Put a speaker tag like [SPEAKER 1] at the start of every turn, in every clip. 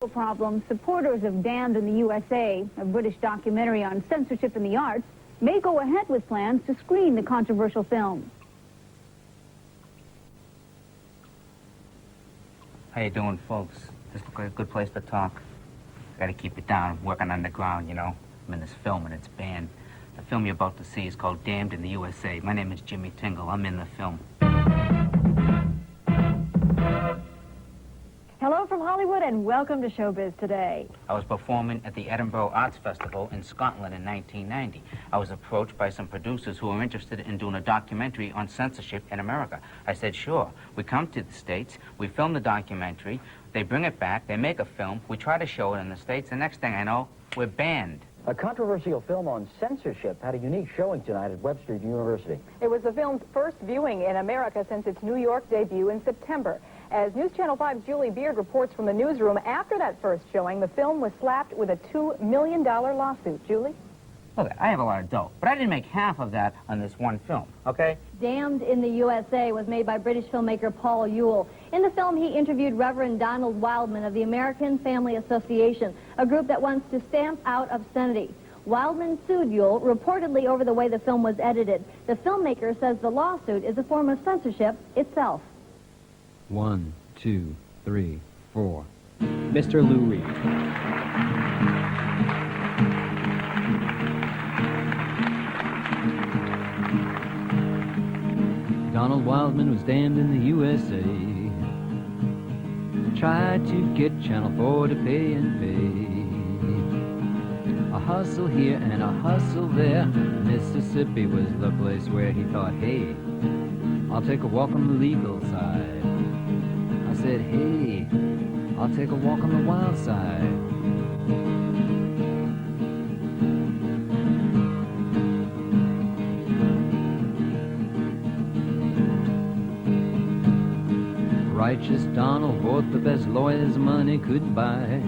[SPEAKER 1] Problem, supporters of Damned in the USA, a British documentary on censorship in the arts, may go ahead with plans to screen the controversial film.
[SPEAKER 2] How you doing, folks? This looks like a good place to talk. Gotta keep it down. I'm working underground, you know. I'm in this film and it's banned. The film you're about to see is called Damned in the USA. My name is Jimmy Tingle. I'm in the film.
[SPEAKER 3] Hello from Hollywood and welcome to Showbiz Today.
[SPEAKER 2] I was performing at the Edinburgh Arts Festival in Scotland in 1990. I was approached by some producers who were interested in doing a documentary on censorship in America. I said, sure. We come to the States, we film the documentary, they bring it back, they make a film, we try to show it in the States, and next thing I know, we're banned.
[SPEAKER 4] A controversial film on censorship had a unique showing tonight at Webster University.
[SPEAKER 3] It was the film's first viewing in America since its New York debut in September. As News Channel 5's Julie Beard reports from the newsroom, after that first showing, the film was slapped with a $2 million lawsuit. Julie?
[SPEAKER 2] Look, I have a lot of dough, but I didn't make half of that on this one film, okay?
[SPEAKER 5] Damned in the USA was made by British filmmaker Paul Ewell. In the film, he interviewed Reverend Donald Wildman of the American Family Association, a group that wants to stamp out obscenity. Wildman sued Ewell reportedly over the way the film was edited. The filmmaker says the lawsuit is a form of censorship itself.
[SPEAKER 6] 1, 2, 3, 4. Mr. Lou Reed. Donald Wildman was damned in the USA. Tried to get Channel 4 to pay and pay. A hustle here and a hustle there. Mississippi was the place where he thought, hey, I'll take a walk on the legal side. I said, hey, I'll take a walk on the wild side. Righteous Donald bought the best lawyers money could buy.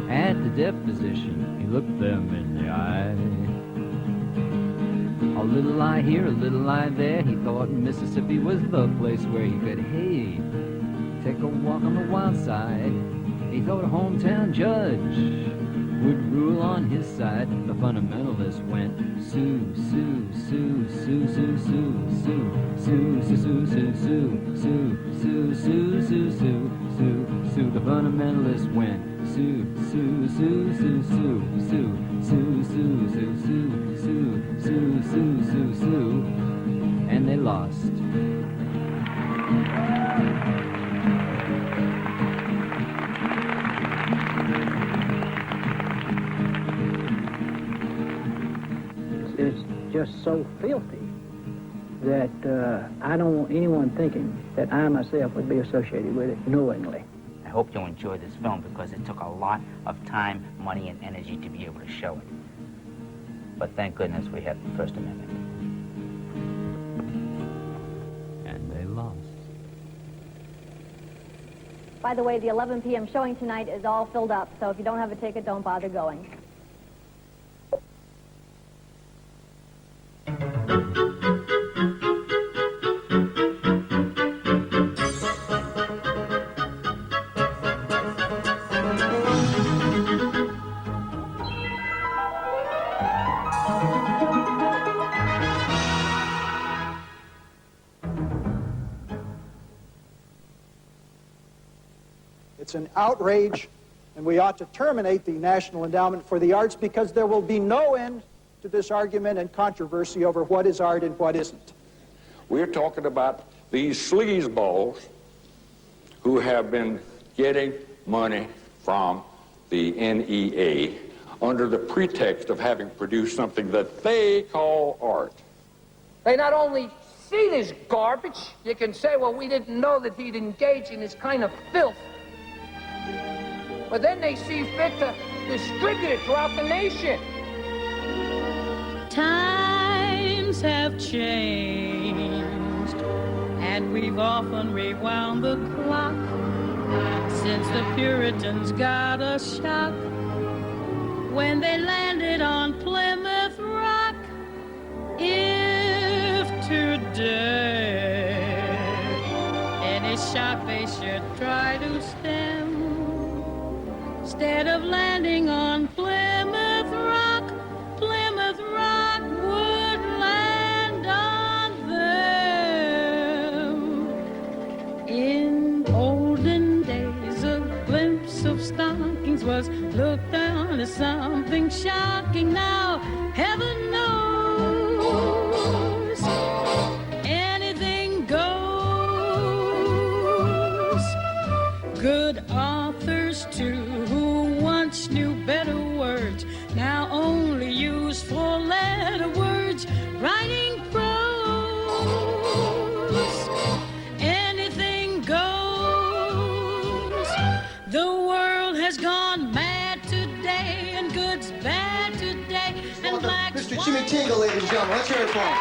[SPEAKER 6] At the deposition, he looked them in the eye. A little lie here, a little lie there. He thought Mississippi was the place where he could, hey, take a walk on the wild side. He thought a hometown judge would rule on his side. The fundamentalist went sue, sue, sue, sue, sue, sue, sue, sue, sue, sue, sue, sue, sue, sue, sue, sue, sue, sue, sue. The fundamentalist went sue, sue, sue, sue, sue, sue, sue, sue, sue, sue, sue, sue, sue, sue, sue, and they lost.
[SPEAKER 7] It's just so filthy that I don't want anyone thinking that I myself would be associated with it knowingly.
[SPEAKER 2] I hope you'll enjoy this film because it took a lot of time, money, and energy to be able to show it. But thank goodness we have the First Amendment.
[SPEAKER 6] And they lost.
[SPEAKER 5] By the way, the 11 p.m. showing tonight is all filled up, so if you don't have a ticket, don't bother going.
[SPEAKER 8] It's an outrage, and we ought to terminate the National Endowment for the Arts because there will be no end to this argument and controversy over what is art and what isn't.
[SPEAKER 9] We're talking about these sleazeballs who have been getting money from the NEA under the pretext of having produced something that they call art.
[SPEAKER 10] They not only see this garbage, you can say, well, we didn't know that he'd engage in this kind of filth. But then they see fit to distribute it throughout the nation.
[SPEAKER 11] Times have changed, and we've often rewound the clock since the Puritans got a shock when they landed on Plymouth Rock. If today any shock they should try to stem, Instead of landing on Plymouth Rock would land on them. In olden days, a glimpse of stockings was looked on as something shocking. Now, heaven knows, anything goes. Good authors, too, who once knew better words, now only use four-letter words, writing prose. Anything goes. The world has gone mad today, and good's bad today, and black's
[SPEAKER 12] Mr. Jimmy Tingle, ladies and gentlemen. Let's hear it for him.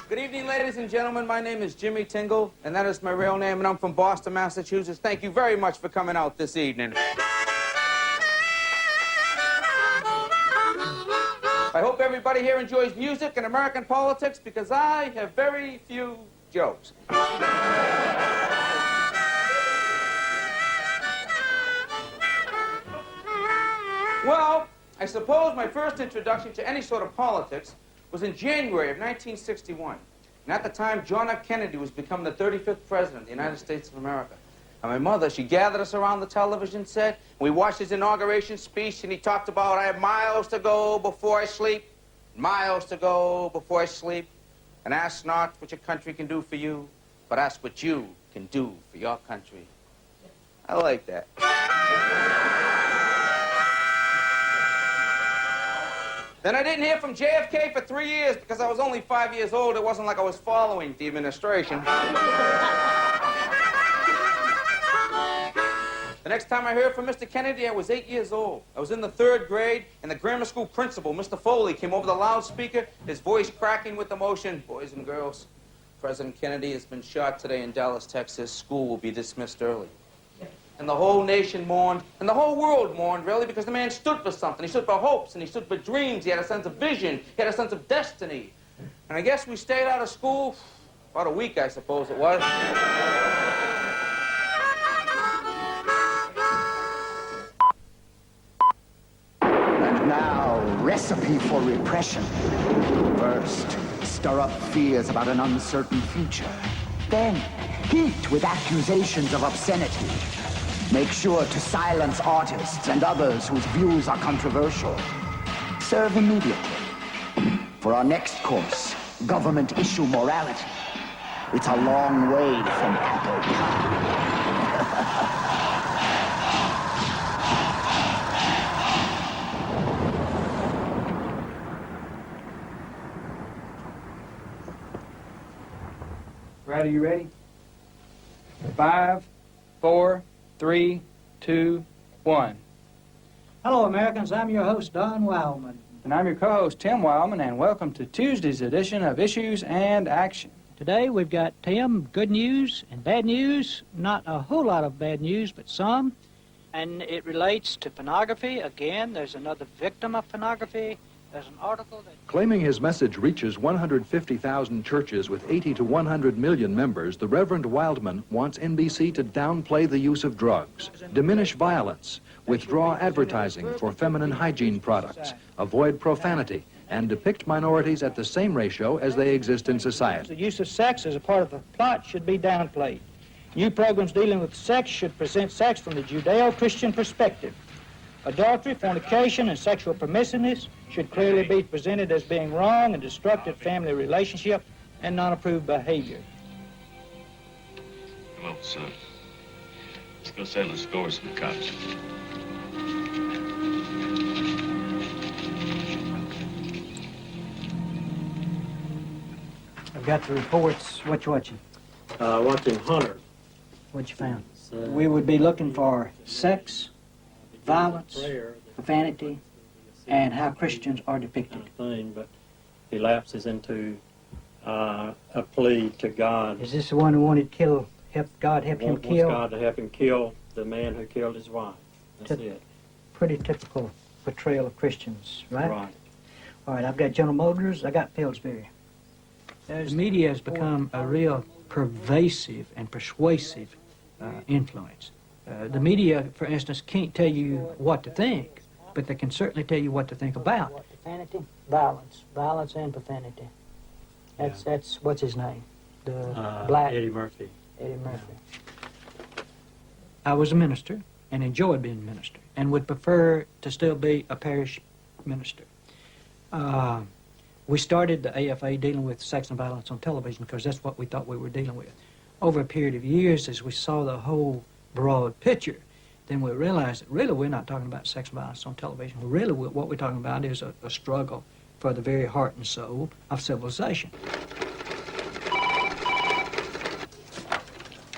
[SPEAKER 13] Good evening, ladies and gentlemen. My name is Jimmy Tingle, and that is my real name, and I'm from Boston, Massachusetts. Thank you very much for coming out this evening. I hope everybody here enjoys music and American politics, because I have very few jokes. Well, I suppose my first introduction to any sort of politics was in January of 1961. And at the time, John F. Kennedy was becoming the 35th president of the United States of America. And my mother, she gathered us around the television set, and we watched his inauguration speech, and he talked about, I have miles to go before I sleep, miles to go before I sleep, and ask not what your country can do for you, but ask what you can do for your country. I like that. Then I didn't hear from JFK for 3 years because I was only 5 years old. It wasn't like I was following the administration. The next time I heard from Mr. Kennedy, I was 8 years old. I was in the 3rd grade, and the grammar school principal, Mr. Foley, came over the loudspeaker, his voice cracking with emotion. Boys and girls, President Kennedy has been shot today in Dallas, Texas. School will be dismissed early. And the whole nation mourned, and the whole world mourned, really, because the man stood for something. He stood for hopes, and he stood for dreams. He had a sense of vision. He had a sense of destiny. And I guess we stayed out of school about a week, I suppose it was.
[SPEAKER 14] And now, recipe for repression. First, stir up fears about an uncertain future. Then, heat with accusations of obscenity. Make sure to silence artists and others whose views are controversial. Serve immediately. For our next course, government issue morality. It's a long way from apple pie.
[SPEAKER 7] Brad, are you ready? 5, 4, 3, 2, 1.
[SPEAKER 15] Hello, Americans. I'm your host, Don Wildman.
[SPEAKER 7] And I'm your co-host, Tim Wildman, and welcome to Tuesday's edition of Issues and Action.
[SPEAKER 15] Today we've got, Tim, good news and bad news. Not a whole lot of bad news, but some. And it relates to pornography. Again, there's another victim of pornography. There's an article that...
[SPEAKER 16] Claiming his message reaches 150,000 churches with 80 to 100 million members, the Reverend Wildman wants NBC to downplay the use of drugs, diminish violence, withdraw advertising for feminine hygiene products, avoid profanity, and depict minorities at the same ratio as they exist in society.
[SPEAKER 15] The use of sex as a part of the plot should be downplayed. New programs dealing with sex should present sex from the Judeo-Christian perspective. Adultery, fornication, and sexual permissiveness should clearly be presented as being wrong and destructive family relationship and non-approved behavior.
[SPEAKER 17] Well, son, let's go settle the score with some cops.
[SPEAKER 15] I've got the reports. What you watching?
[SPEAKER 18] Watching Hunter.
[SPEAKER 15] What you found? We would be looking for sex, violence, profanity, and how Christians are depicted.
[SPEAKER 18] But he lapses into a plea to God.
[SPEAKER 15] Is this the one who wanted to kill God help him
[SPEAKER 18] Wants
[SPEAKER 15] kill.
[SPEAKER 18] God to help him kill the man who killed his wife. That's it.
[SPEAKER 15] Pretty typical portrayal of Christians, right?
[SPEAKER 18] Right.
[SPEAKER 15] All right, I've got General Motors, I got Pillsbury. The media has become a real pervasive and persuasive influence. The media, for instance, can't tell you what to think, but they can certainly tell you what to think about. Profanity, violence and profanity. That's what's his name, the black
[SPEAKER 18] Eddie Murphy.
[SPEAKER 15] Eddie Murphy. I was a minister and enjoyed being a minister, and would prefer to still be a parish minister. We started the AFA dealing with sex and violence on television because that's what we thought we were dealing with. Over a period of years, as we saw the whole broad picture, then we realized that really we're not talking about sex and violence on television. Really what we're talking about is a struggle for the very heart and soul of civilization.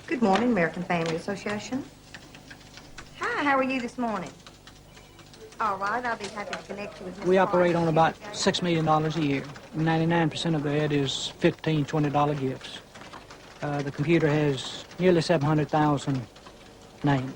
[SPEAKER 19] Good morning, American Family Association. Hi, how are you this morning? All right, I'll be happy to connect you with Ms.
[SPEAKER 15] We operate
[SPEAKER 19] Clark.
[SPEAKER 15] on about $6 million a year. 99% of that is $15, $20 gifts. The computer has nearly 700,000 names.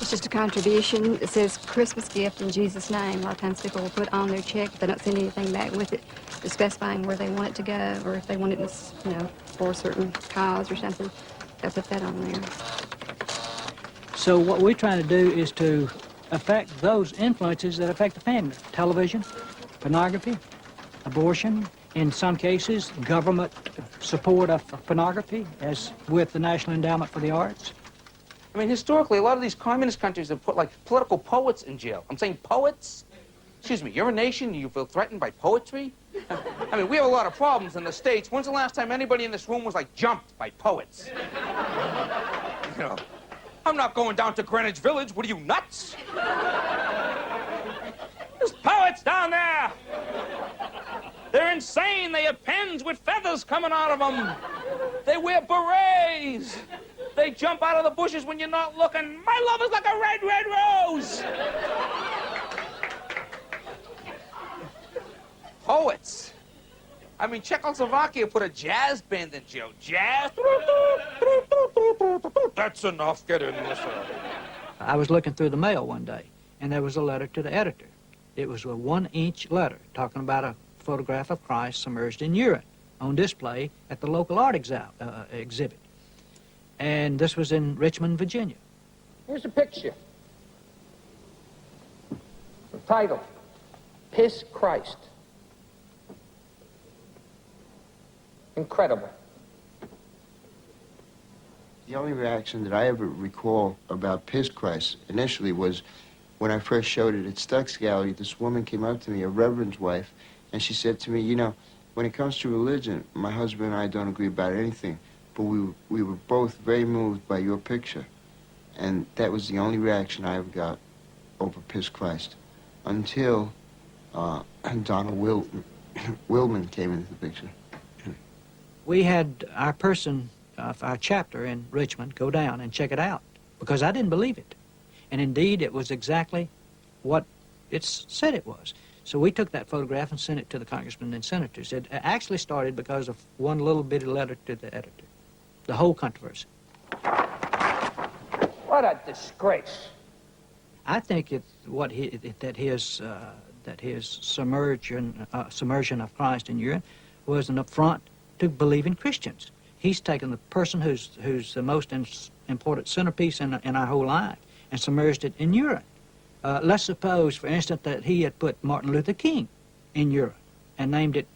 [SPEAKER 20] It's just a contribution. It says Christmas gift in Jesus' name. A lot of times people will put on their check, but they don't send anything back with it, specifying where they want it to go, or if they want it, for a certain cause or something, they'll put that on there.
[SPEAKER 15] So what we're trying to do is to affect those influences that affect the family. Television, pornography, abortion, in some cases, government support of pornography, as with the National Endowment for the Arts.
[SPEAKER 13] I mean, historically, a lot of these communist countries have put, like, political poets in jail. I'm saying poets? Excuse me, you're a nation, you feel threatened by poetry? I mean, we have a lot of problems in the States. When's the last time anybody in this room was, like, jumped by poets? You know, I'm not going down to Greenwich Village. What are you, nuts? There's poets down there. They're insane. They have pens with feathers coming out of them. They wear berets. They jump out of the bushes when you're not looking. My love is like a red, red rose. Poets. I mean, Czechoslovakia put a jazz band in jail. Jazz. That's enough. Get in, listen.
[SPEAKER 15] I was looking through the mail one day, and there was a letter to the editor. It was a 1-inch letter talking about a photograph of Christ submerged in urine on display at the local art exhibit. And this was in Richmond, Virginia.
[SPEAKER 10] Here's a picture. The title, Piss Christ. Incredible.
[SPEAKER 21] The only reaction that I ever recall about Piss Christ initially was when I first showed it at Stuck's Gallery. This woman came up to me, a reverend's wife, and she said to me, you know, when it comes to religion, my husband and I don't agree about anything, but we were both very moved by your picture. And that was the only reaction I ever got over Piss Christ until Donald Wildman came into the picture.
[SPEAKER 15] We had our person, our chapter in Richmond, go down and check it out because I didn't believe it. And indeed, it was exactly what it said it was. So we took that photograph and sent it to the congressmen and senators. It actually started because of one little bitty letter to the editor. The whole controversy.
[SPEAKER 10] What a disgrace.
[SPEAKER 15] I think that his submersion of Christ in urine was an affront to believing Christians. He's taken the person who's the most important centerpiece in our whole life and submerged it in urine. Let's suppose, for instance, that he had put Martin Luther King in urine and named it,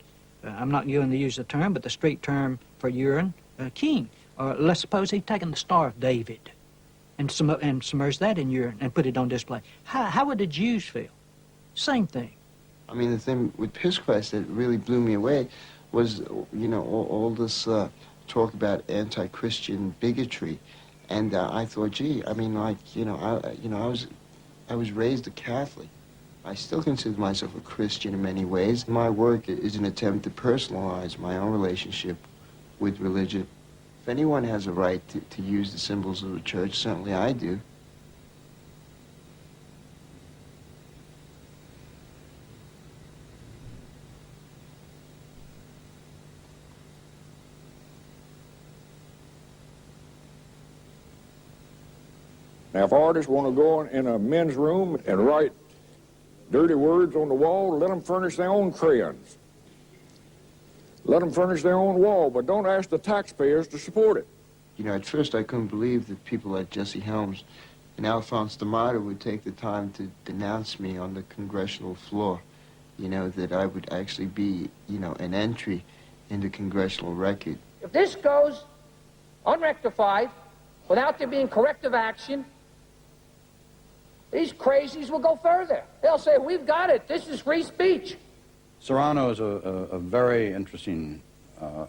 [SPEAKER 15] I'm not going to use the term, but the street term for urine, King. Or let's suppose he'd taken the Star of David and submerged that in urine and put it on display. How would the Jews feel? Same thing.
[SPEAKER 21] I mean, the thing with Piss Christ that really blew me away was, you know, all this talk about anti-Christian bigotry. And I thought, gee, I mean, like, I was raised a Catholic. I still consider myself a Christian in many ways. My work is an attempt to personalize my own relationship with religion. If anyone has a right to use the symbols of the church, certainly I do.
[SPEAKER 9] Now, if artists want to go in a men's room and write dirty words on the wall, let them furnish their own crayons. Let them furnish their own wall, but don't ask the taxpayers to support it.
[SPEAKER 21] You know, at first I couldn't believe that people like Jesse Helms and Alphonse D'Amato would take the time to denounce me on the congressional floor. You know, that I would actually be, you know, an entry in the congressional record.
[SPEAKER 10] If this goes unrectified, without there being corrective action, these crazies will go further. They'll say, we've got it. This is free speech.
[SPEAKER 1] Serrano is a very interesting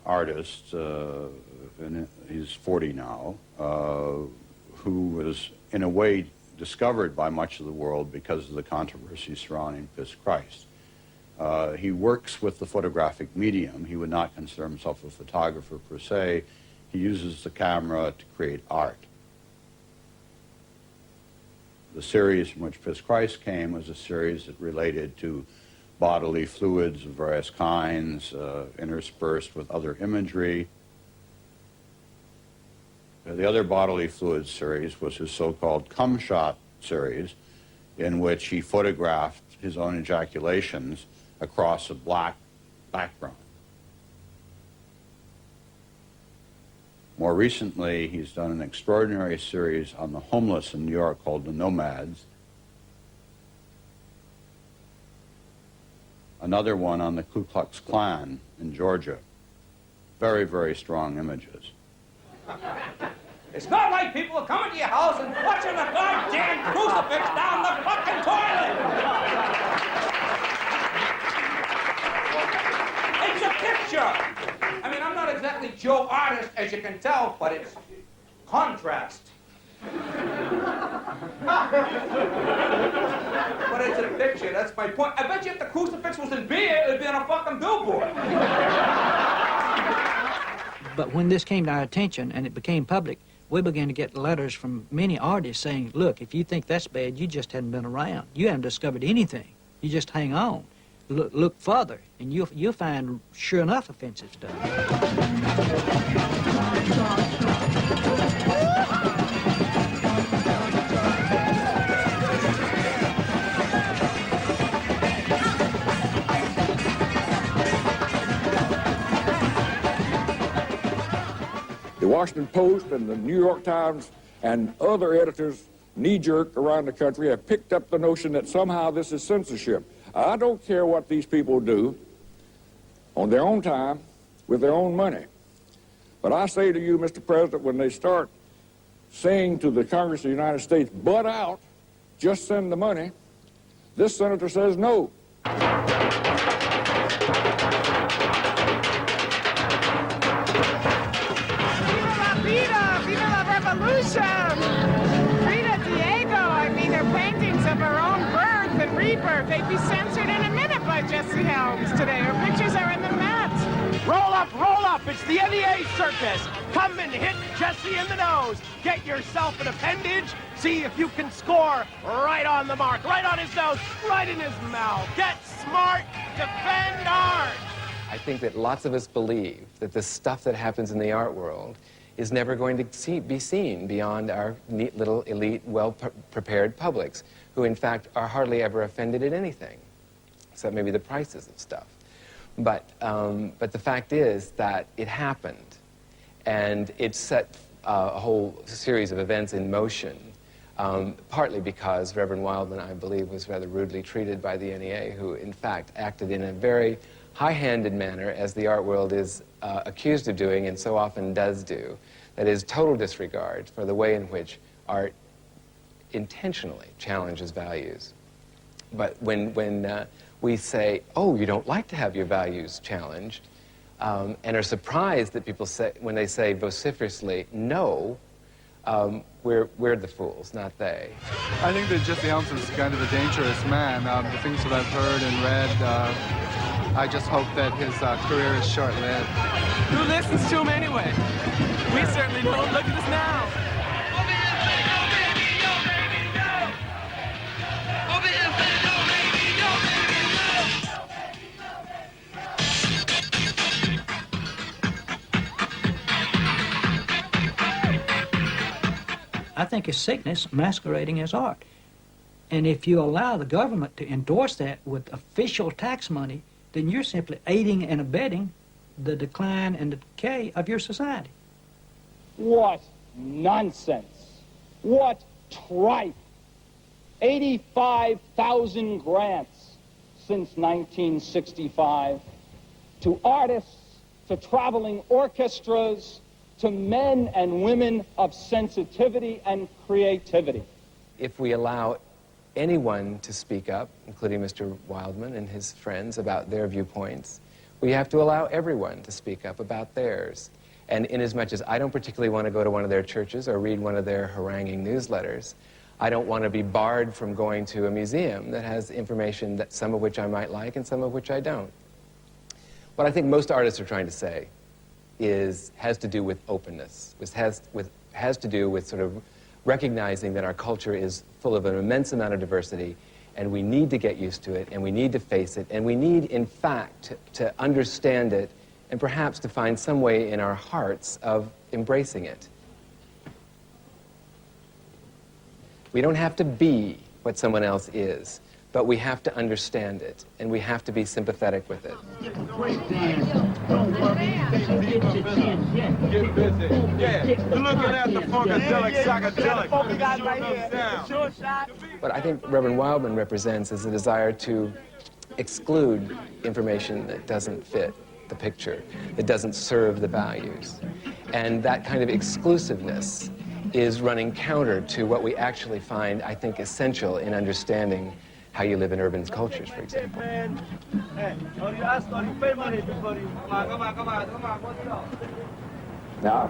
[SPEAKER 1] artist. And he's 40 now, who was, in a way, discovered by much of the world because of the controversy surrounding Piss Christ. He works with the photographic medium. He would not consider himself a photographer per se. He uses the camera to create art. The series from which Piss Christ came was a series that related to bodily fluids of various kinds, interspersed with other imagery. The other bodily fluids series was his so-called cum shot series, in which he photographed his own ejaculations across a black background. More recently, he's done an extraordinary series on the homeless in New York called The Nomads. Another one on the Ku Klux Klan in Georgia. Very, very strong images.
[SPEAKER 13] It's not like people are coming to your house and watching a goddamn crucifix down the fucking toilet! It's a picture! I mean, I'm not exactly Joe Artist, as you can tell, but it's contrast. But it's a picture, that's my point. I bet you if the crucifix was in beer, it would be on a fucking billboard.
[SPEAKER 15] But when this came to our attention and it became public, we began to get letters from many artists saying, look, if you think that's bad, you just hadn't been around. You haven't discovered anything. You just hang on. Look further, and you'll find, sure enough, offensive stuff.
[SPEAKER 9] The Washington Post and the New York Times and other editors, knee-jerk around the country, have picked up the notion that somehow this is censorship. I don't care what these people do on their own time with their own money. But I say to you, Mr. President, when they start saying to the Congress of the United States, butt out, just send the money, this senator says no.
[SPEAKER 22] Viva la revolution! Frida Diego, I mean, they're paintings of her own birth and rebirth. They'd be censored in a minute by Jesse Helms today. Her pictures are in the Met.
[SPEAKER 23] Roll up, roll up! It's the NEA circus! Come and hit Jesse in the nose! Get yourself an appendage! See if you can score right on the mark, right on his nose, right in his mouth! Get smart! Defend art!
[SPEAKER 24] I think that lots of us believe that the stuff that happens in the art world is never going to be seen beyond our neat little elite, well-prepared publics, who in fact are hardly ever offended at anything, except maybe the prices of stuff. But the fact is that it happened, and it set a whole series of events in motion, partly because Reverend Wildman, I believe, was rather rudely treated by the NEA, who in fact acted in a very high-handed manner, as the art world is accused of doing and so often does do. That is, total disregard for the way in which art intentionally challenges values. But when we say, oh, you don't like to have your values challenged, and are surprised that people say, when they say vociferously, no, we're the fools, not they.
[SPEAKER 25] I think that Jesse Helms is kind of a dangerous man. The things that I've heard and read, I just hope that his career is short-lived.
[SPEAKER 23] Who listens to him anyway? We certainly don't. Look at us now.
[SPEAKER 15] I think is sickness masquerading as art. And if you allow the government to endorse that with official tax money, then you're simply aiding and abetting the decline and the decay of your society.
[SPEAKER 2] What nonsense. What tripe. 85,000 grants since 1965 to artists, to traveling orchestras, to men and women of sensitivity and creativity.
[SPEAKER 24] If we allow anyone to speak up, including Mr. Wildman and his friends, about their viewpoints, we have to allow everyone to speak up about theirs. And inasmuch as I don't particularly want to go to one of their churches or read one of their haranguing newsletters, I don't want to be barred from going to a museum that has information that some of which I might like and some of which I don't. What I think most artists are trying to say has to do with openness. Has to do with sort of recognizing that our culture is full of an immense amount of diversity, and we need to get used to it, and we need to face it, and we need, in fact, to understand it, and perhaps to find some way in our hearts of embracing it. We don't have to be what someone else is, but we have to understand it, and we have to be sympathetic with it.
[SPEAKER 23] Get busy. Yeah. You're looking at the funkadelic, psychedelic.
[SPEAKER 24] What I think Reverend Wildman represents is a desire to exclude information that doesn't fit the picture, that doesn't serve the values. And that kind of exclusiveness is running counter to what we actually find, I think, essential in understanding how you live in urban cultures, for example.
[SPEAKER 9] Now,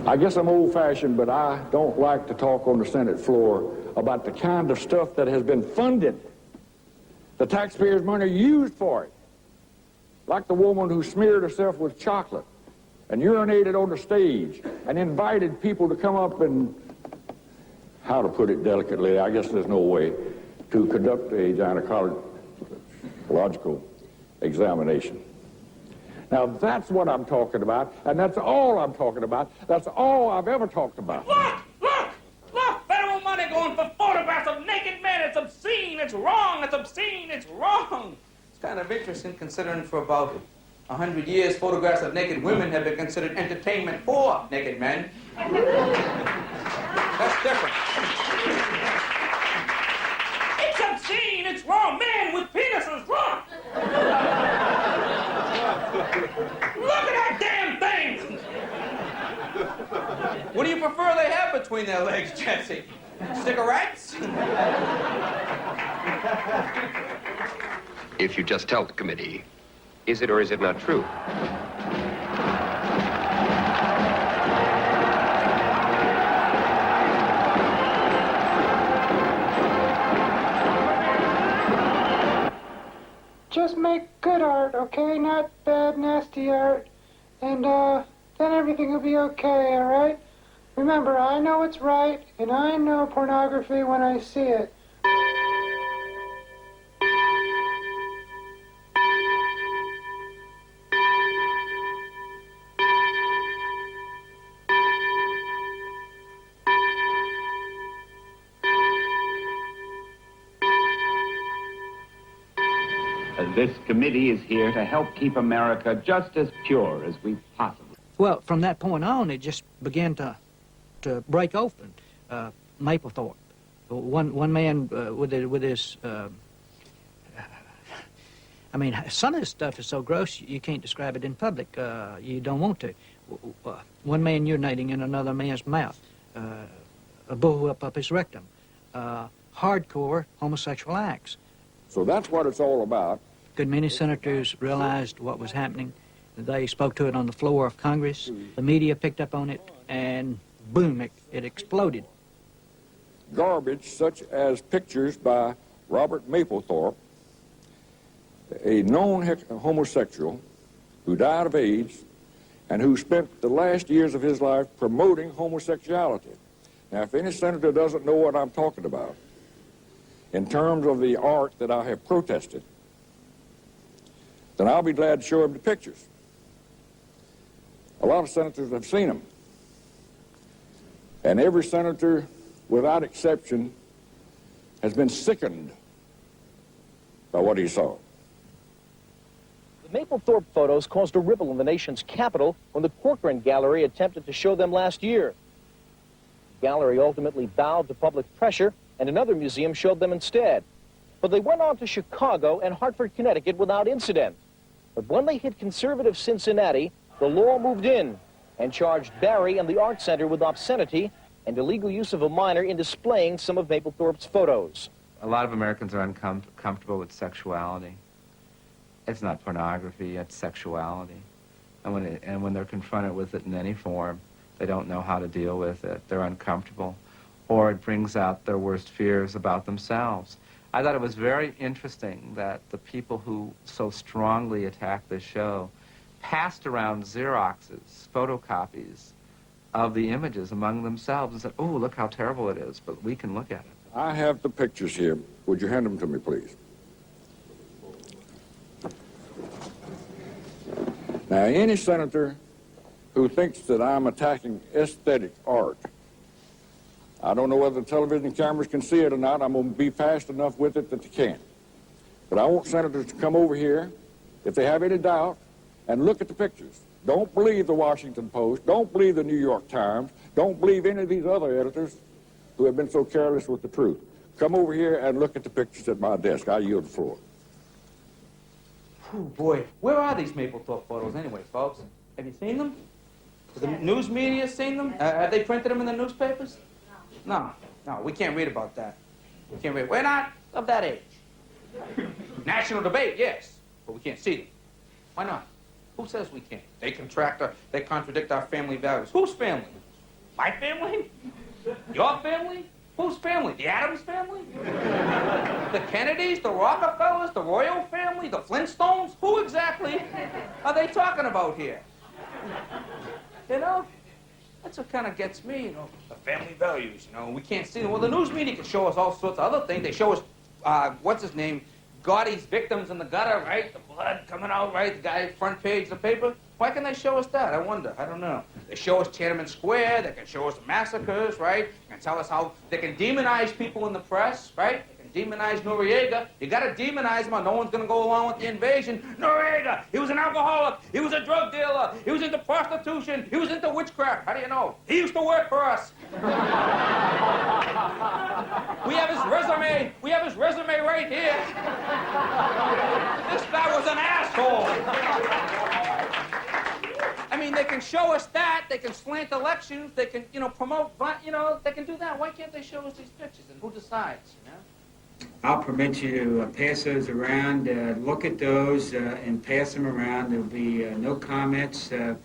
[SPEAKER 9] I guess I'm old-fashioned, but I don't like to talk on the Senate floor about the kind of stuff that has been funded. The taxpayers' money used for it. Like the woman who smeared herself with chocolate and urinated on the stage and invited people to come up and, how to put it delicately, I guess there's no way, to conduct a gynecological examination. Now, that's what I'm talking about, and that's all I'm talking about. That's all I've ever talked about.
[SPEAKER 10] Look! Federal money going for photographs of naked men. It's obscene. It's wrong. It's obscene. It's wrong.
[SPEAKER 13] It's kind of interesting considering for about 100 years, photographs of naked women have been considered entertainment for naked men. That's different.
[SPEAKER 10] It's obscene. It's wrong. Men with penises. Wrong. Look at that damn thing.
[SPEAKER 13] What do you prefer they have between their legs, Jesse? Cigarettes?
[SPEAKER 3] If you just tell the committee, is it or is it not true?
[SPEAKER 4] Just make good art, okay? Not bad, nasty art. And, then everything will be okay, all right? Remember, I know what's right, and I know pornography when I see it.
[SPEAKER 5] This committee is here to help keep America just as pure as we possibly.
[SPEAKER 15] Well, from that point on, it just began to break open. Mapplethorpe, one man with his. I mean, some of this stuff is so gross you can't describe it in public. You don't want to. One man urinating in another man's mouth, a bullwhip up his rectum, hardcore homosexual acts.
[SPEAKER 9] So that's what it's all about.
[SPEAKER 15] Good many senators realized what was happening. They spoke to it on the floor of Congress. The media picked up on it, and boom, it exploded.
[SPEAKER 9] Garbage such as pictures by Robert Mapplethorpe, a known homosexual who died of AIDS and who spent the last years of his life promoting homosexuality. Now, if any senator doesn't know what I'm talking about, in terms of the art that I have protested, then I'll be glad to show him the pictures. A lot of senators have seen them. And every senator, without exception, has been sickened by what he saw.
[SPEAKER 6] The Mapplethorpe photos caused a ripple in the nation's capital when the Corcoran Gallery attempted to show them last year. The gallery ultimately bowed to public pressure, and another museum showed them instead. But they went on to Chicago and Hartford, Connecticut without incident. But when they hit conservative Cincinnati, the law moved in and charged Barry and the Art Center with obscenity and illegal use of a minor in displaying some of Mapplethorpe's photos.
[SPEAKER 8] A lot of Americans are uncomfortable with sexuality. It's not pornography, it's sexuality. And when they're confronted with it in any form, they don't know how to deal with it. They're uncomfortable. Or it brings out their worst fears about themselves. I thought it was very interesting that the people who so strongly attacked this show passed around Xeroxes, photocopies of the images among themselves and said, oh, look how terrible it is, but we can look at it.
[SPEAKER 9] I have the pictures here. Would you hand them to me, please? Now, any senator who thinks that I'm attacking aesthetic art, I don't know whether the television cameras can see it or not. I'm going to be fast enough with it that they can. But I want senators to come over here, if they have any doubt, and look at the pictures. Don't believe the Washington Post. Don't believe the New York Times. Don't believe any of these other editors who have been so careless with the truth. Come over here and look at the pictures at my desk. I yield the floor.
[SPEAKER 13] Oh, boy. Where are these Mapplethorpe photos anyway, folks? Have you seen them? Has the news media seen them? Have they printed them in the newspapers? No. No, we can't read about that. We can't read. We're not of that age. National debate, yes, but we can't see them. Why not? Who says we can't? They contradict our family values. Whose family? My family? Your family? Whose family? The Addams family? The Kennedys? The Rockefellers? The royal family? The Flintstones? Who exactly are they talking about here? You know? That's what kind of gets me, you know, the family values, you know. We can't see them. Well, the news media can show us all sorts of other things. They show us, what's his name, Gaudy's victims in the gutter, right? The blood coming out, right? The guy, front page of the paper. Why can they show us that? I wonder. I don't know. They show us Tiananmen Square. They can show us the massacres, right? They can tell us how they can demonize people in the press, right? Demonize Noriega. You gotta demonize him or no one's gonna go along with the invasion. Noriega, he was an alcoholic, he was a drug dealer, he was into prostitution, he was into witchcraft. How do you know? He used to work for us. We have his resume right here. This guy was an asshole. I mean, they can show us that, they can slant elections, they can, you know, promote, you know, they can do that. Why can't they show us these pictures? And who decides, you know?
[SPEAKER 11] I'll permit you to pass those around, look at those and pass them around. There'll be no comments and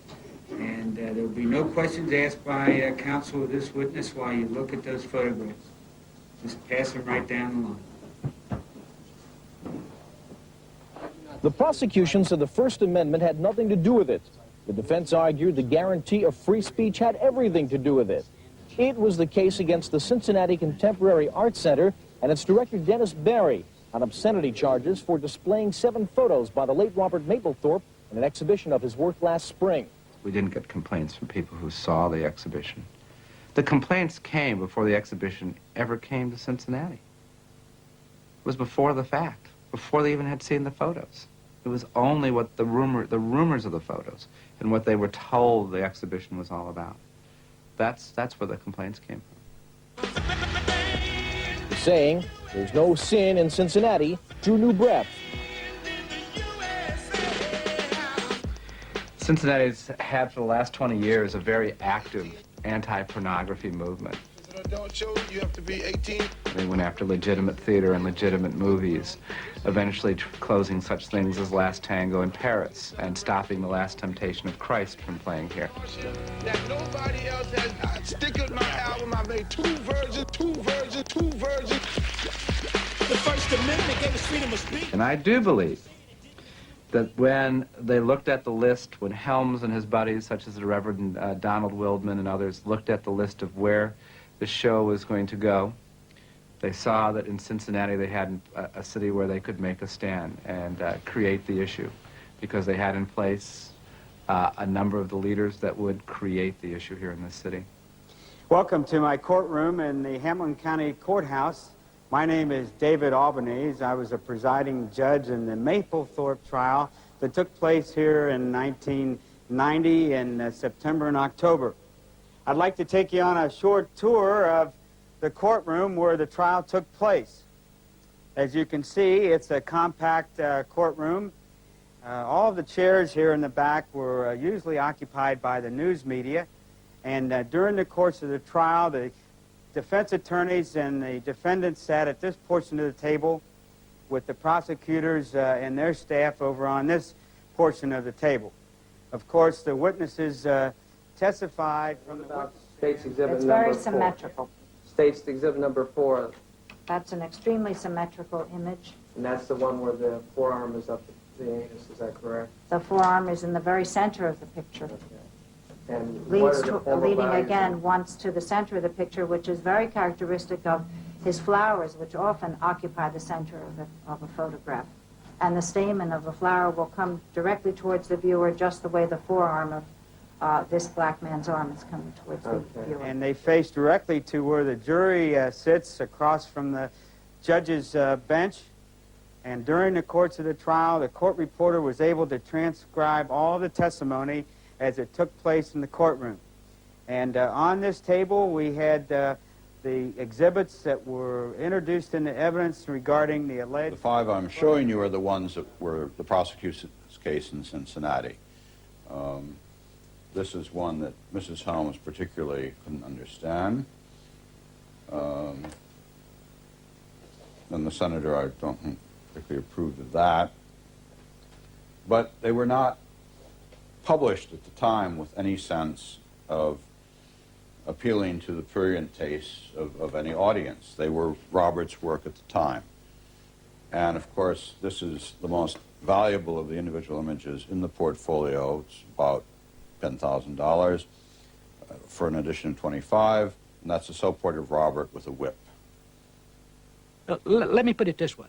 [SPEAKER 11] there'll be no questions asked by counsel of this witness while you look at those photographs. Just pass them right down the line.
[SPEAKER 6] The prosecution said the First Amendment had nothing to do with it. The defense argued the guarantee of free speech had everything to do with it. It was the case against the Cincinnati Contemporary Art Center and its director, Dennis Barry, on obscenity charges for displaying 7 photos by the late Robert Mapplethorpe in an exhibition of his work last spring.
[SPEAKER 8] We didn't get complaints from people who saw the exhibition. The complaints came before the exhibition ever came to Cincinnati. It was before the fact, before they even had seen the photos. It was only what the rumors of the photos and what they were told the exhibition was all about. That's where the complaints came from.
[SPEAKER 6] Saying there's no sin in Cincinnati drew new breath.
[SPEAKER 8] Cincinnati's had for the last 20 years a very active anti-pornography movement.
[SPEAKER 12] Adult show, you have to be 18.
[SPEAKER 8] They went after legitimate theater and legitimate movies, eventually closing such things as Last Tango in Paris and stopping The Last Temptation of Christ from playing here.
[SPEAKER 12] That nobody else has. I stick with my album. I made 2 versions. The First Amendment gave us freedom of speech.
[SPEAKER 8] And I do believe that when they looked at the list, when Helms and his buddies, such as the Reverend Donald Wildman and others, looked at the list of where the show was going to go, they saw that in Cincinnati they had a city where they could make a stand and create the issue, because they had in place a number of the leaders that would create the issue here in this city.
[SPEAKER 7] Welcome to my courtroom in the Hamilton County Courthouse. My name is David Albanese. I was a presiding judge in the Mapplethorpe trial that took place here in 1990 in September and October. I'd like to take you on a short tour of the courtroom where the trial took place. As you can see, it's a compact courtroom. All of the chairs here in the back were usually occupied by the news media. And during the course of the trial, the defense attorneys and the defendants sat at this portion of the table with the prosecutors and their staff over on this portion of the table. Of course, the witnesses testified from the
[SPEAKER 14] State's exhibit
[SPEAKER 16] It's
[SPEAKER 14] number
[SPEAKER 16] very
[SPEAKER 14] 4.
[SPEAKER 16] symmetrical.
[SPEAKER 14] State's exhibit number 4,
[SPEAKER 16] That's an extremely symmetrical image.
[SPEAKER 14] and that's the one where the forearm is up the anus, is that correct?
[SPEAKER 16] The forearm is in the very center of the picture.
[SPEAKER 14] And what
[SPEAKER 16] Leads
[SPEAKER 14] are the
[SPEAKER 16] to,
[SPEAKER 14] formal
[SPEAKER 16] leading
[SPEAKER 14] values?
[SPEAKER 16] again once to the center of the picture, which is very characteristic of his flowers, which often occupy the center of a photograph. And the stamen of the flower will come directly towards the viewer, just the way the forearm of this black man's arm is coming towards the viewer.
[SPEAKER 7] And they face directly to where the jury sits across from the judge's bench. And during the course of the trial, the court reporter was able to transcribe all the testimony as it took place in the courtroom. And on this table, we had the exhibits that were introduced in the evidence regarding the alleged...
[SPEAKER 1] The five I'm showing you are the ones that were the prosecution's case in Cincinnati. This is one that Mrs. Holmes particularly couldn't understand. And the senator, I don't think, particularly approved of that. But they were not published at the time with any sense of appealing to the prurient tastes of any audience. They were Robert's work at the time. And of course, this is the most valuable of the individual images in the portfolio. It's about $10,000 for an edition of 25, and that's a self-portrait of Robert with a whip.
[SPEAKER 15] Let me put it this way.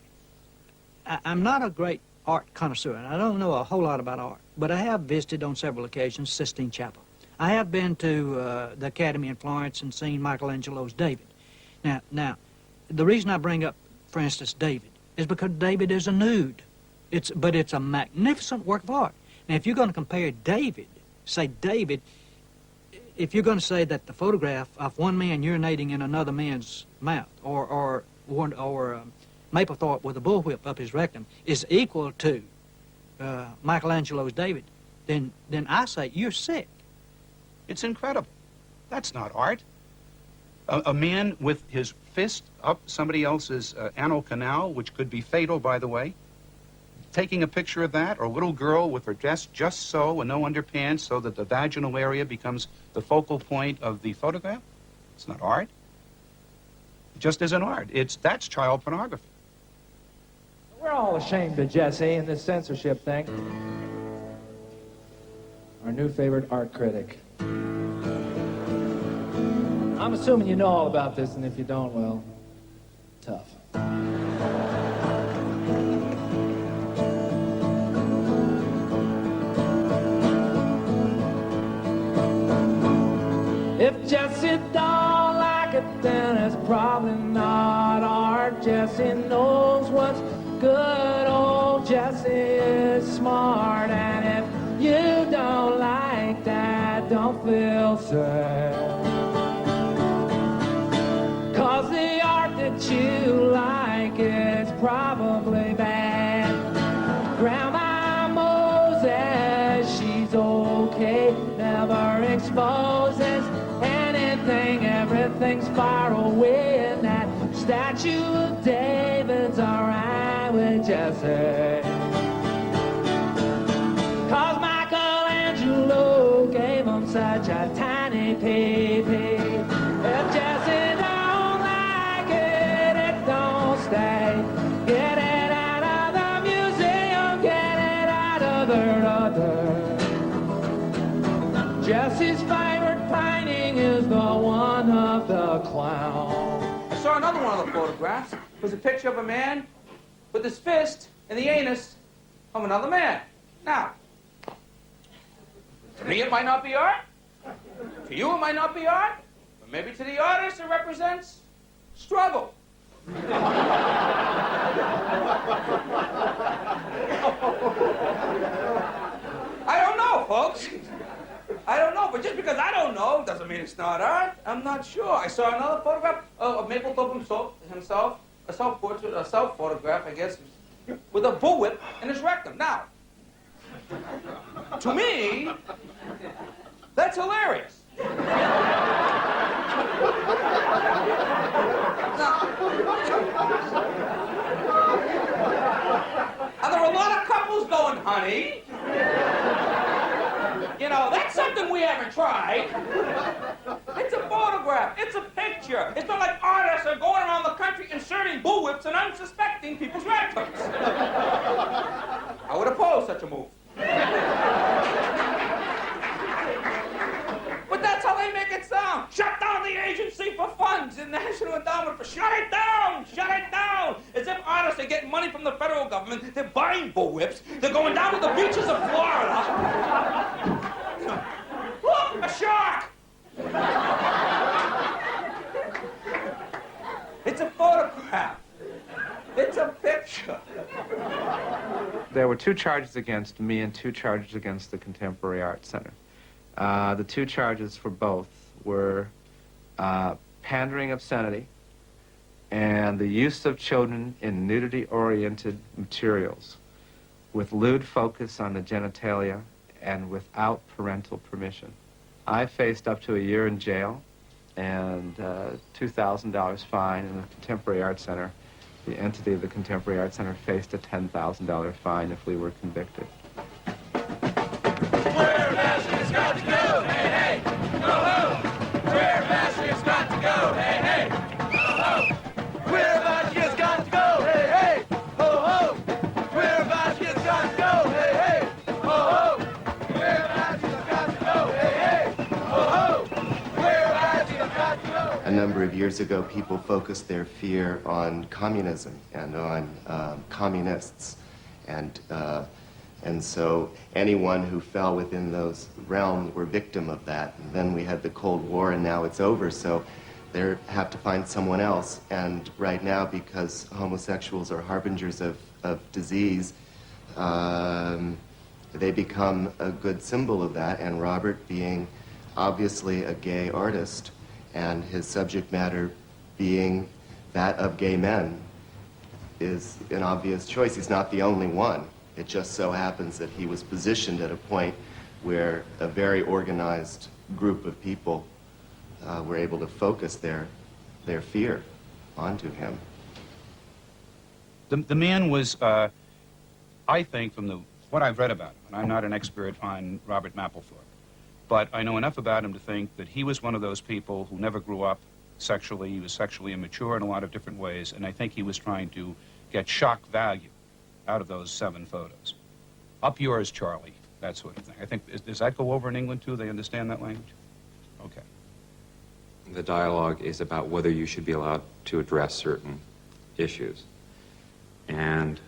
[SPEAKER 15] I'm not a great art connoisseur, and I don't know a whole lot about art, but I have visited on several occasions Sistine Chapel. I have been to the Academy in Florence and seen Michelangelo's David. Now, the reason I bring up, for instance, David, is because David is a nude. But it's a magnificent work of art. Now, if you're going to compare David, say David, if you're going to say that the photograph of one man urinating in another man's mouth, or Mapplethorpe with a bullwhip up his rectum is equal to Michelangelo's David, then I say you're sick.
[SPEAKER 17] It's incredible. That's not art. A man with his fist up somebody else's anal canal, which could be fatal, by the way, taking a picture of that, or a little girl with her dress just so and no underpants so that the vaginal area becomes the focal point of the photograph. It's not art. It just isn't art. That's child pornography.
[SPEAKER 18] We're all ashamed of Jesse and this censorship thing. Our new favorite art critic. I'm assuming you know all about this, and if you don't, well, tough. If Jesse don't like it, then it's probably not art. Jesse knows what's good. Old Jesse is smart. And if you don't like that, don't feel sad. 'Cause the art that you like is probably bad. Grandma Moses, she's okay, never exposes anything, everything's far away, and that statue of David's alright with Jesse. 'Cause Michelangelo gave him such a tiny pee-pee. If Jesse don't like it, it don't stay. Get it out of the museum, get it out of the other. Jesse's favorite painting is the one of the clown.
[SPEAKER 13] I saw another one of the photographs. It was a picture of a man with his fist in the anus of another man. Now, to me it might not be art. To you it might not be art. For Maybe to the artist it represents struggle. I don't know, folks. I don't know, but just because I don't know doesn't mean it's not art. I'm not sure. I saw another photograph of Mapplethorpe himself, a self-portrait, a self-photograph, I guess, with a bullwhip in his rectum. Now, to me, that's hilarious. Now, there are a lot of couples going, honey. You know, that's something we haven't tried. It's a photograph. It's a picture. It's not like artists are going around the country inserting bullwhips in unsuspecting people's rectums. I would oppose such a move. But that's how they make it sound. Shut down the Agency for Funds in National Endowment for... Shut it down! Shut it down! As if artists are getting money from the federal government. They're buying bullwhips. They're going down to the beaches of Florida. Look, a shark! It's a photograph. It's a picture.
[SPEAKER 8] There were 2 charges against me and 2 charges against the Contemporary Art Center. The 2 charges for both were pandering obscenity and the use of children in nudity-oriented materials with lewd focus on the genitalia and without parental permission. I faced up to a year in jail and $2,000 fine in the Contemporary Art Center. The entity of the Contemporary Art Center faced a $10,000 fine if we were convicted.
[SPEAKER 18] Where Bastion's got to go, hey, hey, ho-ho! Where Bastion's got to go, hey, hey, ho-ho! Where Bastion's got to go, hey, hey, ho-ho! Where Bastion's got to go, hey, hey, ho-ho! Where Bastion's got to go, hey, hey, ho-ho! Where Bastion's got to go!
[SPEAKER 19] A number of years ago, people focused their fear on communism and on communists. And so anyone who fell within those realms were victim of that. And then we had the Cold War, and now it's over, so they have to find someone else. And right now, because homosexuals are harbingers of disease, they become a good symbol of that. And Robert, being obviously a gay artist, and his subject matter being that of gay men, is an obvious choice. He's not the only one. It just so happens that he was positioned at a point where a very organized group of people were able to focus their fear onto him.
[SPEAKER 17] The man was, I think, from what I've read about him, and I'm not an expert on Robert Mapplethorpe, but I know enough about him to think that he was one of those people who never grew up sexually. He was sexually immature in a lot of different ways, and I think he was trying to get shock value out of those 7 photos. Up yours, Charlie, that sort of thing. I think, does that go over in England, too? They understand that language? Okay.
[SPEAKER 20] The dialogue is about whether you should be allowed to address certain issues. And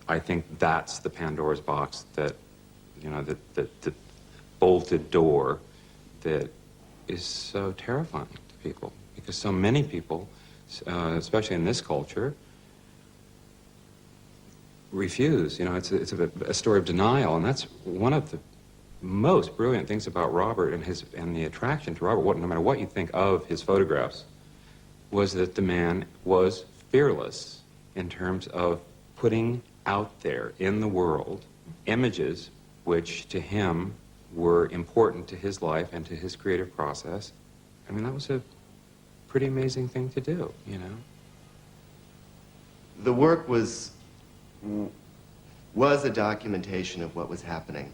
[SPEAKER 20] I think that's the Pandora's box that, you know, the bolted door that is so terrifying to people. Because so many people, especially in this culture, refuse. You know, it's a story of denial, and that's one of the most brilliant things about Robert and the attraction to Robert, no matter what you think of his photographs, was that the man was fearless in terms of putting out there in the world images which to him were important to his life and to his creative process. I mean, that was a pretty amazing thing to do, you know?
[SPEAKER 19] The work was a documentation of what was happening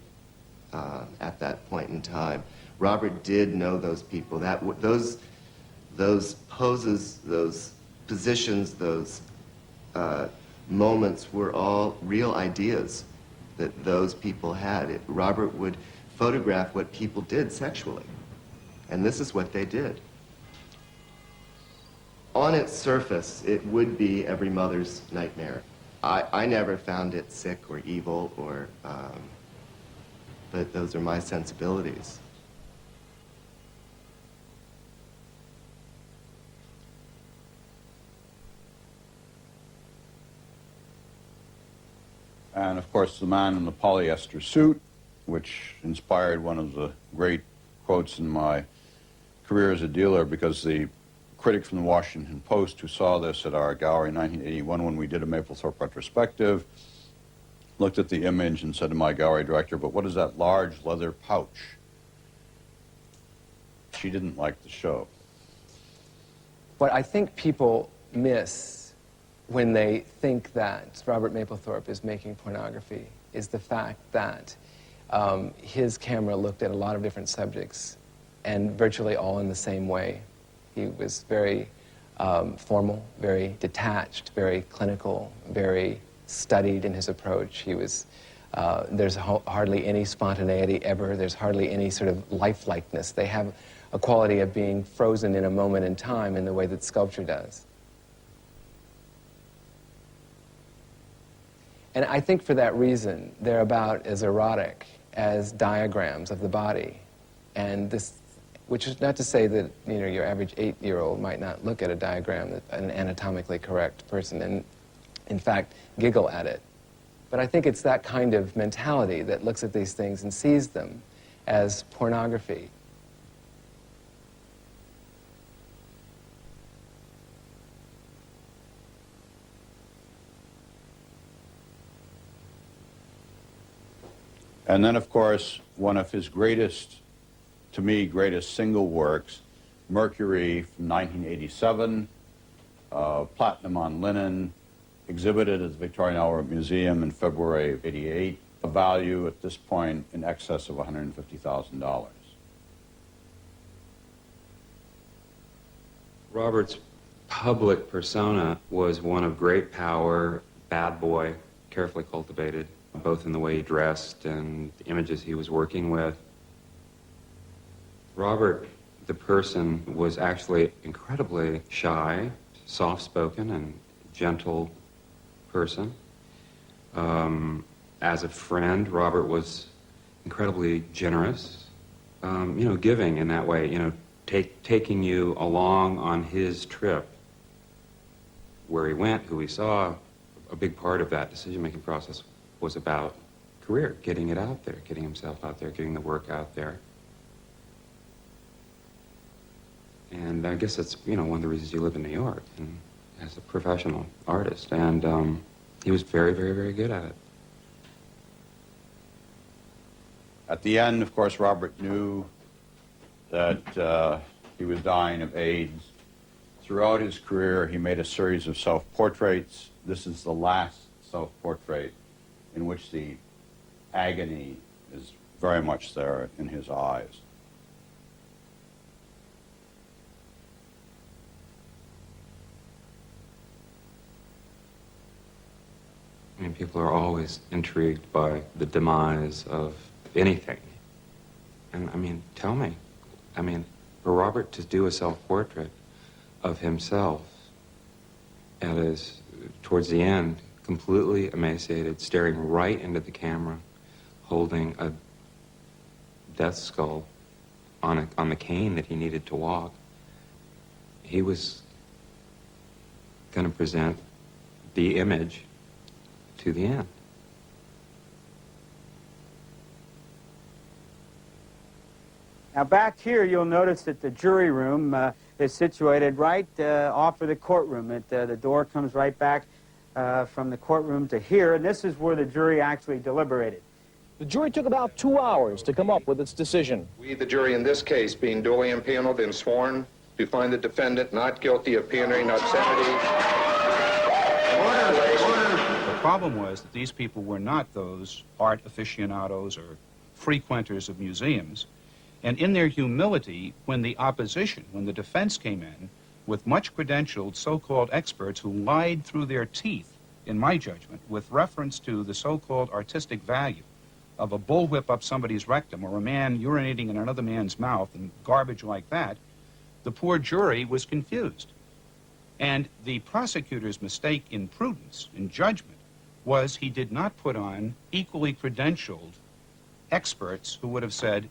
[SPEAKER 19] at that point in time. Robert did know those people. Those poses, those positions, those moments were all real ideas that those people had. Robert would photograph what people did sexually, and this is what they did. On its surface, it would be every mother's nightmare. I never found it sick or evil, but those are my sensibilities.
[SPEAKER 1] And of course, the man in the polyester suit, which inspired one of the great quotes in my career as a dealer, because the critic from the Washington Post who saw this at our gallery in 1981 when we did a Mapplethorpe retrospective looked at the image and said to my gallery director, "But what is that large leather pouch?" She didn't like the show.
[SPEAKER 24] What I think people miss when they think that Robert Mapplethorpe is making pornography is the fact that his camera looked at a lot of different subjects, and virtually all in the same way. He was very formal, very detached, very clinical, very studied in his approach. He was, there's hardly any spontaneity ever. There's hardly any sort of lifelikeness. They have a quality of being frozen in a moment in time in the way that sculpture does. And I think for that reason, they're about as erotic as diagrams of the body. And this, which is not to say that, you know, your average 8-year-old might not look at a diagram, that an anatomically correct person, and in fact, giggle at it. But I think it's that kind of mentality that looks at these things and sees them as pornography.
[SPEAKER 1] And then, of course, one of his greatest, to me, greatest single works, Mercury from 1987, platinum on linen, exhibited at the Victorian Albert Museum in February of '88, a value at this point in excess of $150,000.
[SPEAKER 20] Robert's public persona was one of great power, bad boy, carefully cultivated, both in the way he dressed and the images he was working with. Robert, the person, was actually incredibly shy, soft-spoken, and gentle person. As a friend, Robert was incredibly generous, you know, giving in that way, you know, taking you along on his trip, where he went, who he saw. A big part of that decision-making process was about career, getting it out there, getting himself out there, getting the work out there. And I guess that's, you know, one of the reasons you live in New York and as a professional artist. And he was very, very, very good at it.
[SPEAKER 1] At the end, of course, Robert knew that he was dying of AIDS. Throughout his career, he made a series of self-portraits. This is the last self-portrait in which the agony is very much there in his eyes.
[SPEAKER 20] I mean, people are always intrigued by the demise of anything. And, I mean, tell me, I mean, for Robert to do a self-portrait of himself at his, towards the end, completely emaciated, staring right into the camera, holding a death skull on the cane that he needed to walk. He was going to present the image to the end.
[SPEAKER 7] Now back here, you'll notice that the jury room is situated right off of the courtroom. The door comes right back from the courtroom to here, and this is where the jury actually deliberated.
[SPEAKER 6] The jury took about 2 hours to come up with its decision.
[SPEAKER 2] We, the jury in this case, being duly impaneled and sworn to find the defendant not guilty of peonage, obscenity.
[SPEAKER 17] The problem was that these people were not those art aficionados or frequenters of museums. And in their humility, when the opposition, when the defense came in with much credentialed so-called experts who lied through their teeth, in my judgment, with reference to the so-called artistic value of a bullwhip up somebody's rectum or a man urinating in another man's mouth and garbage like that, the poor jury was confused. And the prosecutor's mistake in prudence, in judgment, was he did not put on equally credentialed experts who would have said,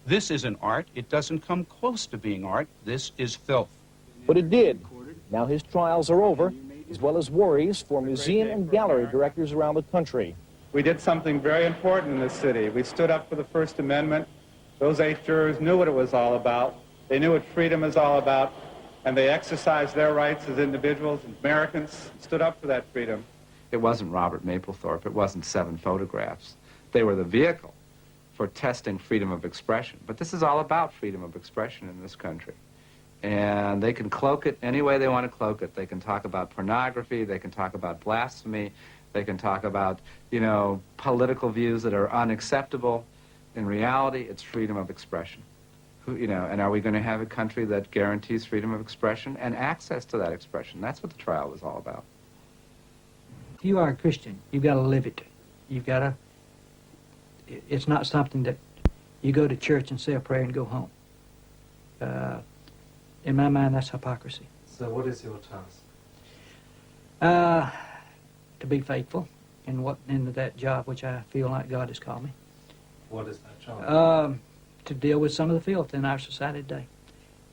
[SPEAKER 17] this isn't art, it doesn't come close to being art, this is filth.
[SPEAKER 6] But it did. Now his trials are over, as well as worries for museum and gallery directors around the country.
[SPEAKER 7] we did something very important in this city. We stood up for the First Amendment. Those 8 jurors knew what it was all about. They knew what freedom is all about, and they exercised their rights as individuals, Americans, stood up for that freedom.
[SPEAKER 8] It wasn't Robert Mapplethorpe. It wasn't 7 photographs. They were the vehicle for testing freedom of expression. But this is all about freedom of expression in this country. And they can cloak it any way they want to cloak it. They can talk about pornography. They can talk about blasphemy. They can talk about, you know, political views that are unacceptable. In reality, it's freedom of expression. You know, and are we going to have a country that guarantees freedom of expression and access to that expression? That's what the trial was all about.
[SPEAKER 15] If you are a Christian, you've got to live it. You've got to, it's not something that you go to church and say a prayer and go home. In my mind, that's hypocrisy.
[SPEAKER 14] So what is your task?
[SPEAKER 15] To be faithful in that job which I feel like God has called me.
[SPEAKER 14] What is that job?
[SPEAKER 15] To deal with some of the filth in our society today.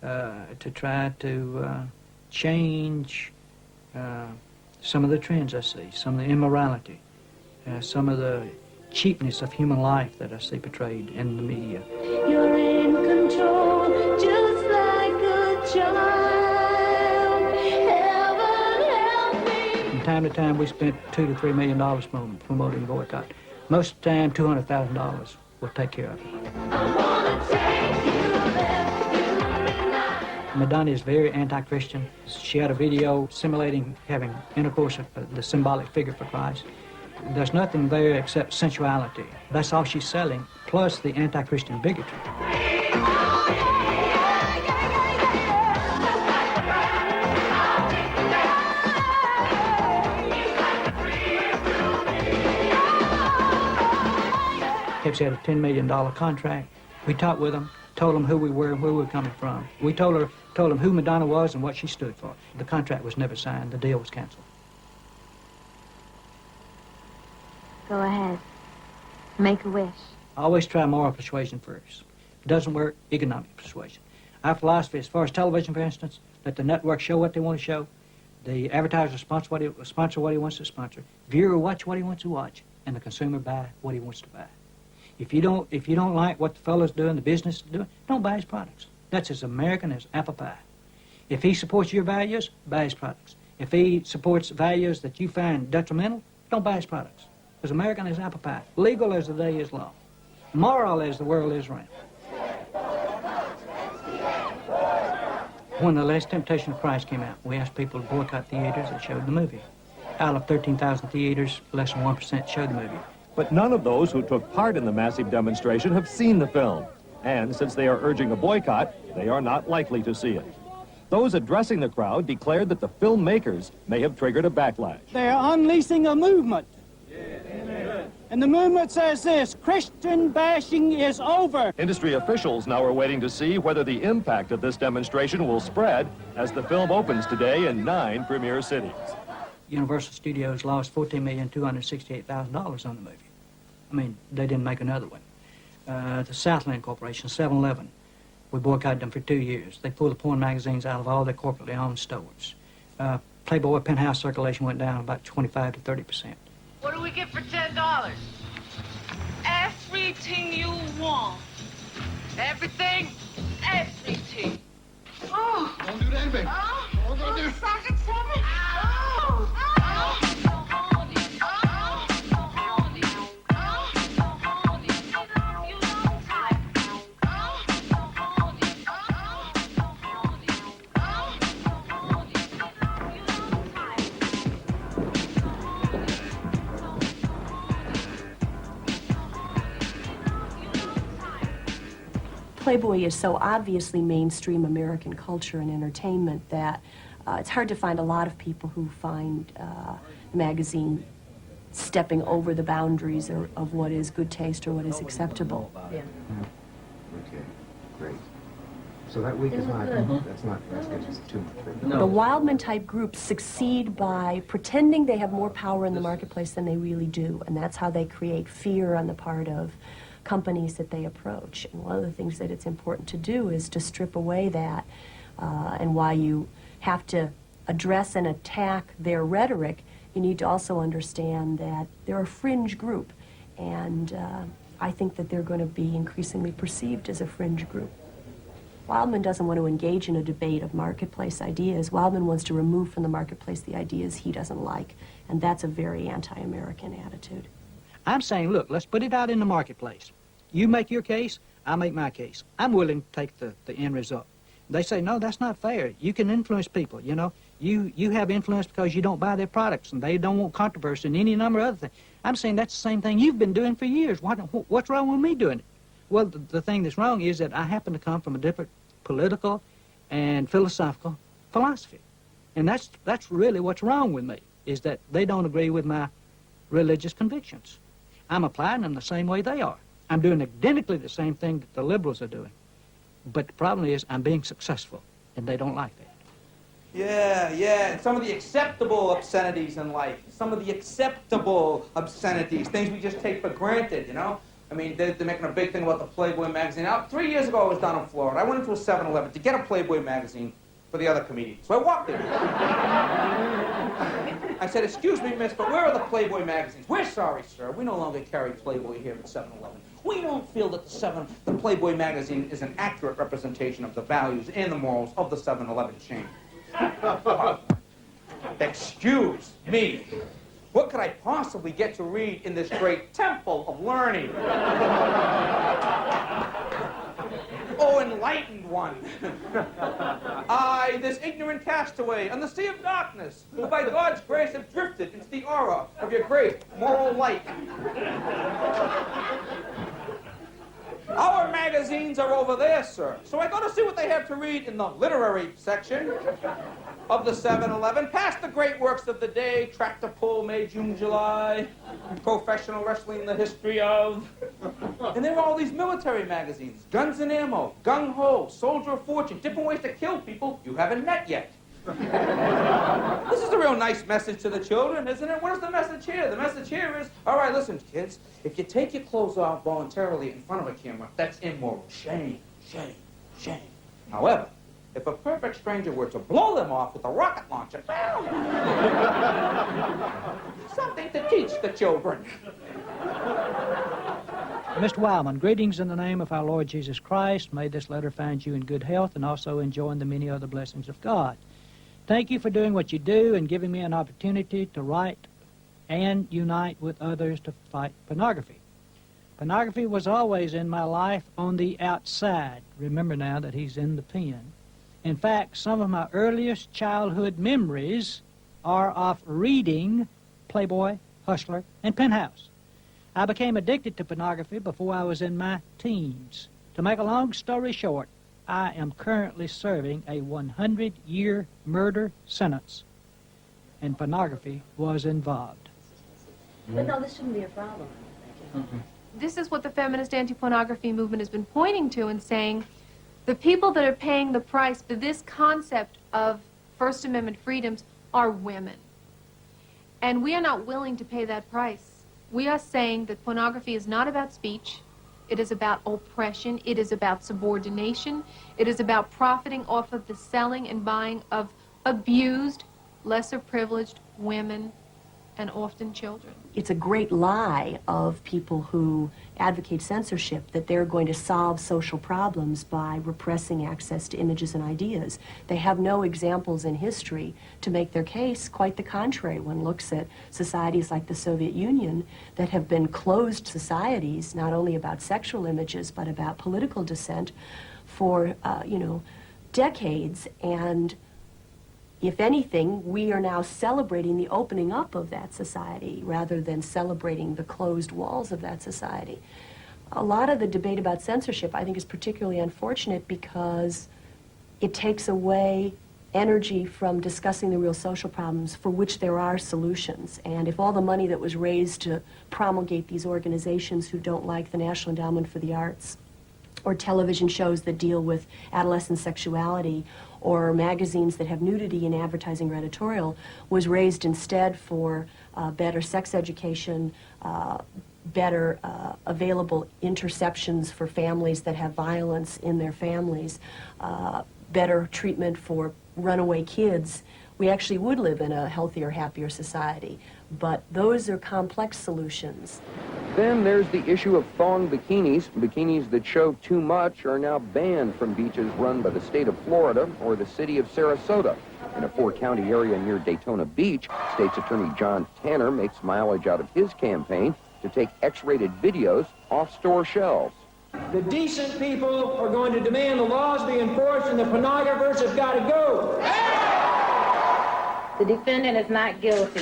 [SPEAKER 15] To try to change some of the trends I see, some of the immorality, some of the cheapness of human life that I see portrayed in the media.
[SPEAKER 18] You're in control, just like a child. Heaven help me.
[SPEAKER 15] From time to time, we spent $2 to $3 million promoting boycott. Most of the time, $200,000 will take care of it. Madonna is very anti-Christian. She had a video simulating having intercourse with the symbolic figure for Christ. There's nothing there except sensuality. That's all she's selling, plus the anti-Christian bigotry. Pepsi had a $10 million contract. We talked with them, told them who we were and where we were coming from. We told them who Madonna was and what she stood for. The contract was never signed. The deal was canceled.
[SPEAKER 10] Go ahead. Make a wish.
[SPEAKER 15] I always try moral persuasion first. If it doesn't work, economic persuasion. Our philosophy, as far as television, for instance, let the network show what they want to show. The advertiser sponsor what he wants to sponsor. Viewer watch what he wants to watch, and the consumer buy what he wants to buy. If you don't like what the fellow's doing, the business is doing, don't buy his products. That's as American as apple pie. If he supports your values, buy his products. If he supports values that you find detrimental, don't buy his products. As American as apple pie, legal as the day is long, moral as the world is round. When The Last Temptation of Christ came out, we asked people to boycott theaters that showed the movie. Out of 13,000 theaters, less than 1% showed the movie.
[SPEAKER 21] But none of those who took part in the massive demonstration have seen the film. And since they are urging a boycott, they are not likely to see it. Those addressing the crowd declared that the filmmakers may have triggered a backlash.
[SPEAKER 15] They're unleashing a movement. And the movement says this: Christian bashing is over.
[SPEAKER 21] Industry officials now are waiting to see whether the impact of this demonstration will spread as the film opens today in 9 premier cities.
[SPEAKER 15] Universal Studios lost $14,268,000 on the movie. I mean, they didn't make another one. The Southland Corporation, 7-Eleven, we boycotted them for 2 years. They pulled the porn magazines out of all their corporately owned stores. Playboy Penthouse circulation went down about 25 to 30%.
[SPEAKER 18] What do we get for $10? Everything you want. Everything? Everything. Oh.
[SPEAKER 12] Don't do that, baby.
[SPEAKER 18] Oh.
[SPEAKER 12] What gonna do?
[SPEAKER 18] Suck it to me. Oh.
[SPEAKER 22] Playboy is so obviously mainstream American culture and entertainment that it's hard to find a lot of people who find the magazine stepping over the boundaries of what is good taste or what is acceptable.
[SPEAKER 3] Yeah. Okay, great. So that week is not, that's just too much.
[SPEAKER 22] The Wildman type groups succeed by pretending they have more power in the marketplace than they really do, and that's how they create fear on the part of companies that they approach. And one of the things that it's important to do is to strip away that, and why you have to address and attack their rhetoric you need to also understand that they're a fringe group, and I think that they're going to be increasingly perceived as a fringe group. Wildman doesn't want to engage in a debate of marketplace ideas. Wildman wants to remove from the marketplace the ideas he doesn't like, and that's a very anti-American attitude.
[SPEAKER 15] I'm saying, look, let's put it out in the marketplace. You make your case, I make my case. I'm willing to take the end result. They say, no, that's not fair. You can influence people, you know. You have influence because you don't buy their products, and they don't want controversy and any number of other things. I'm saying that's the same thing you've been doing for years. What's wrong with me doing it? Well, the thing that's wrong is that I happen to come from a different political and philosophical philosophy. And that's really what's wrong with me, is that they don't agree with my religious convictions. I'm applying them the same way they are. I'm doing identically the same thing that the liberals are doing. But the problem is I'm being successful, and they don't like that.
[SPEAKER 13] Yeah, and some of the acceptable obscenities in life, some of the acceptable obscenities, things we just take for granted, you know? I mean, they're making a big thing about the Playboy magazine. Now, 3 years ago, I was down in Florida. I went into a 7-Eleven to get a Playboy magazine for the other comedians. So I walked in. I said, excuse me, miss, but where are the Playboy magazines? We're sorry, sir. We no longer carry Playboy here at 7-Eleven. We don't feel that the Playboy magazine is an accurate representation of the values and the morals of the 7-Eleven chain. Excuse me. What could I possibly get to read in this great temple of learning? Oh, enlightened one. I, this ignorant castaway on the sea of darkness, who by God's grace have drifted into the aura of your great moral light. Our magazines are over there, sir. So I go to see what they have to read in the literary section of the 7-Eleven. Past the great works of the day, Tractor Pull, May, June, July, Professional Wrestling, the History of. And there are all these military magazines. Guns and Ammo, Gung Ho, Soldier of Fortune, different ways to kill people you haven't met yet. This is a real nice message to the children, isn't it? What is the message here? The message here is, all right, listen, kids, if you take your clothes off voluntarily in front of a camera, that's immoral. Shame, shame, shame. However, if a perfect stranger were to blow them off with a rocket launcher, well, something to teach the children.
[SPEAKER 15] Mr. Wildman, greetings in the name of our Lord Jesus Christ. May this letter find you in good health and also enjoying the many other blessings of God. Thank you for doing what you do and giving me an opportunity to write and unite with others to fight pornography. Pornography was always in my life on the outside. Remember now that he's in the pen. In fact, some of my earliest childhood memories are of reading Playboy, Hustler, and Penthouse. I became addicted to pornography before I was in my teens. To make a long story short, I am currently serving a 100-year murder sentence, and pornography was involved.
[SPEAKER 10] But no, this shouldn't be a problem.
[SPEAKER 4] This is what the feminist anti-pornography movement has been pointing to and saying the people that are paying the price for this concept of First Amendment freedoms are women. And we are not willing to pay that price. We are saying that pornography is not about speech. It is about oppression. It is about subordination. It is about profiting off of the selling and buying of abused, lesser privileged women and often children.
[SPEAKER 22] It's a great lie of people who advocate censorship that they're going to solve social problems by repressing access to images and ideas. They have no examples in history to make their case. Quite the contrary. One looks at societies like the Soviet Union that have been closed societies, not only about sexual images, but about political dissent for, decades. And if anything, we are now celebrating the opening up of that society rather than celebrating the closed walls of that society. A lot of the debate about censorship, I think, is particularly unfortunate because it takes away energy from discussing the real social problems for which there are solutions. And if all the money that was raised to promulgate these organizations who don't like the National Endowment for the Arts, or television shows that deal with adolescent sexuality, or magazines that have nudity in advertising or editorial, was raised instead for better sex education, better available interceptions for families that have violence in their families, better treatment for runaway kids we actually would live in a healthier, happier society. But those are complex solutions.
[SPEAKER 5] Then there's the issue of thong bikinis. Bikinis that show too much are now banned from beaches run by the state of Florida or the city of Sarasota. In a four-county area near Daytona Beach, State's Attorney John Tanner makes mileage out of his campaign to take X-rated videos off store shelves.
[SPEAKER 15] The decent people are going to demand the laws be enforced and the pornographers have got to go.
[SPEAKER 16] The defendant is not guilty.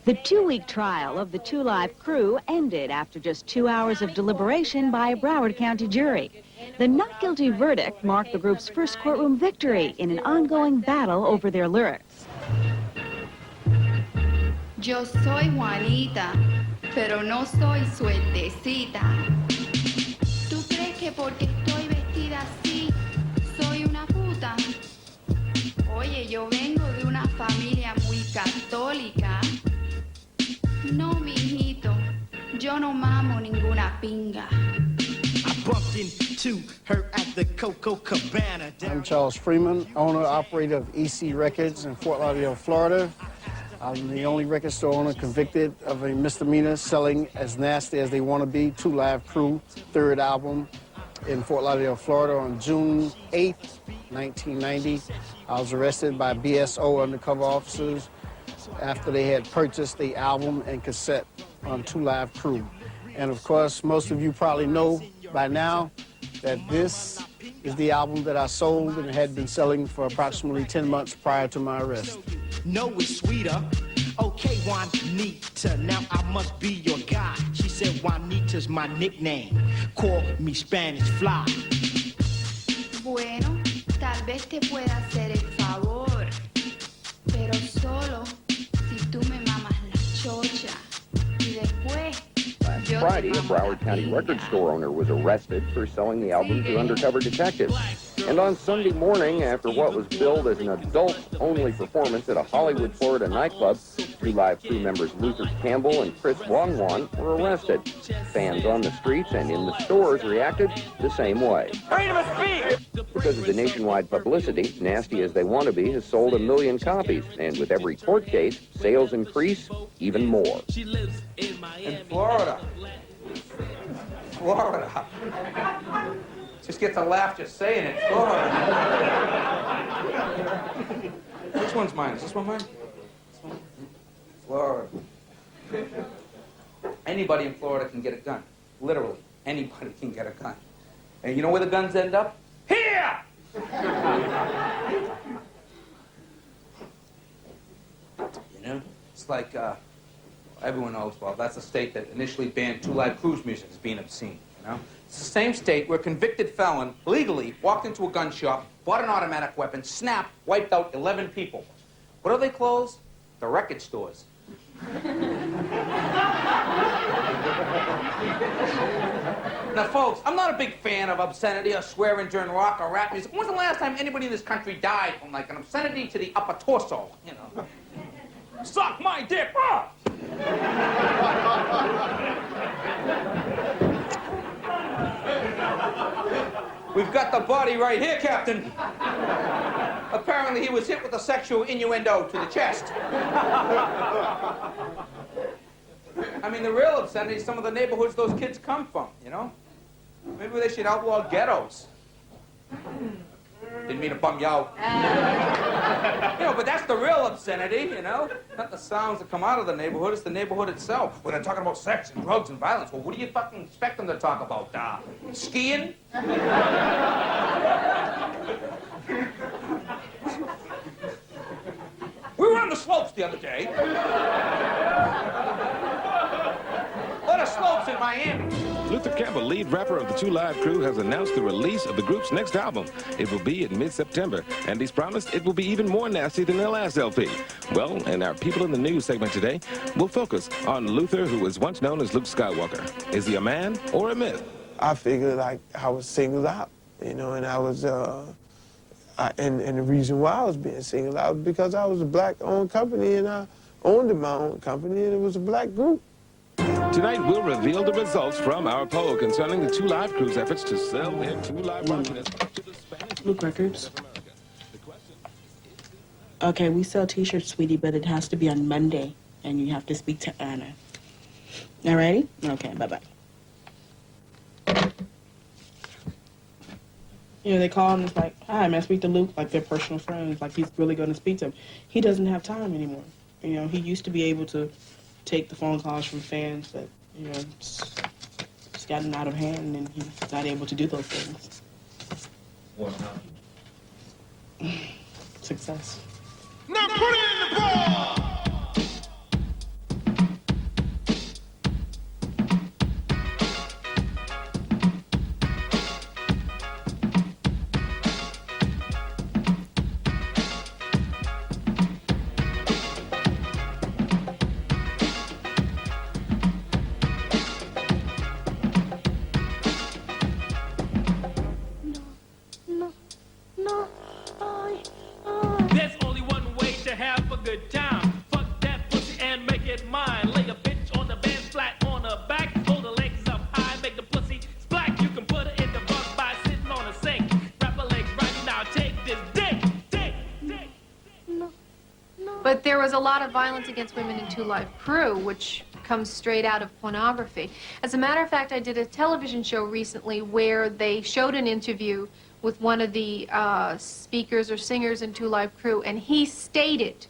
[SPEAKER 9] The two-week trial of the Two Live crew ended after just 2 hours of deliberation by a Broward County jury. The not guilty verdict marked the group's first courtroom victory in an ongoing battle over their lyrics.
[SPEAKER 11] Yo soy Juanita, pero no soy suertecita. ¿Tú crees que porque estoy vestida así, soy una puta? Oye, yo vengo de una familia muy católica. No, mijito, yo no mamo ninguna pinga.
[SPEAKER 23] I bumped into her at the Coco Cabana.
[SPEAKER 25] I'm Charles Freeman, owner operator of EC Records in Fort Lauderdale, Florida. I'm the only record store owner convicted of a misdemeanor selling As Nasty as They Want to Be, Two Live Crew, third album in Fort Lauderdale, Florida on June 8th, 1990. I was arrested by BSO undercover officers after they had purchased the album and cassette on Two Live Crew. And of course, most of you probably know by now that this is the album that I sold and had been selling for approximately 10 months prior to my arrest.
[SPEAKER 23] No, it's sweeter. Okay, Juanita, now I must be your guy. She said Juanita's my nickname. Call me Spanish Fly.
[SPEAKER 11] Bueno, tal vez te pueda hacer el favor, pero solo si tú me mamas la chocha. Y después,
[SPEAKER 5] Last Friday, a Broward County record store owner was arrested for selling the album to undercover detectives. And on Sunday morning, after what was billed as an adult-only performance at a Hollywood, Florida nightclub, Two Live Crew members Luther Campbell and Chris Wong were arrested. Fans on the streets and in the stores reacted the same way.
[SPEAKER 23] Freedom of speech!
[SPEAKER 5] Because of the nationwide publicity, Nasty as They Want to Be has sold 1 million copies, and with every court case, sales increase even more.
[SPEAKER 13] In Florida. Florida. Just gets a laugh just saying it. Florida. Which one's mine? Is this one mine? This one? Florida. Anybody in Florida can get a gun. Literally, anybody can get a gun. And you know where the guns end up? Here! You know? It's like, everyone knows, well, that's the state that initially banned Two Live Crew's music as being obscene, you know? It's the same state where a convicted felon legally walked into a gun shop, bought an automatic weapon, snapped, wiped out 11 people. What do they close? The record stores. Now, folks, I'm not a big fan of obscenity or swearing during rock or rap music. When's the last time anybody in this country died from, like, an obscenity to the upper torso, you know? Suck my dick! Ah! We've got the body right here, Captain. Apparently he was hit with a sexual innuendo to the chest. I mean, the real obscenity is some of the neighborhoods those kids come from, you know? Maybe they should outlaw ghettos. Didn't mean to bum you out. You know, but that's the real obscenity, you know? Not the sounds that come out of the neighborhood, it's the neighborhood itself. When they're talking about sex and drugs and violence, well, what do you fucking expect them to talk about? Skiing? We were on the slopes the other day. A lot of slopes in Miami.
[SPEAKER 26] Luther Campbell, lead rapper of the Two Live Crew, has announced the release of the group's next album. It will be in mid-September, and he's promised it will be even more nasty than their last LP. Well, in our People in the News segment today, we'll focus on Luther, who was once known as Luke Skywalker. Is he a man or a myth?
[SPEAKER 27] I figured like I was singled out, you know, and I was, and the reason why I was being singled out was because I was a black-owned company, and I owned my own company, and it was a black group.
[SPEAKER 26] Tonight, we'll reveal the results from our poll concerning the Two Live Crew's efforts to sell their Two Live Martinez to the Spanish
[SPEAKER 1] Luke Records. Okay, we sell T-shirts, sweetie, but it has to be on Monday, and you have to speak to Anna. All righty? Okay, bye-bye. You know, they call him, it's like, hi, may I speak to Luke? Like, they're personal friends, like he's really going to speak to him. He doesn't have time anymore. You know, he used to be able to take the phone calls from fans, but, you know, it's gotten out of hand, and he's not able to do those things.
[SPEAKER 2] What happened?
[SPEAKER 1] Success.
[SPEAKER 12] Now put it in the ball!
[SPEAKER 18] There's only one way to have a good time. Fuck that pussy and make it mine. Lay a bitch on the bed, flat on her back. Hold her legs up high, make the pussy splack. You can put her in the bug by sitting on a sink. Wrap her legs right now, take this dick.
[SPEAKER 4] But there was a lot of violence against women in Two Live Crew, which comes straight out of pornography. As a matter of fact, I did a television show recently where they showed an interview with one of the speakers or singers in Two Live Crew, and he stated,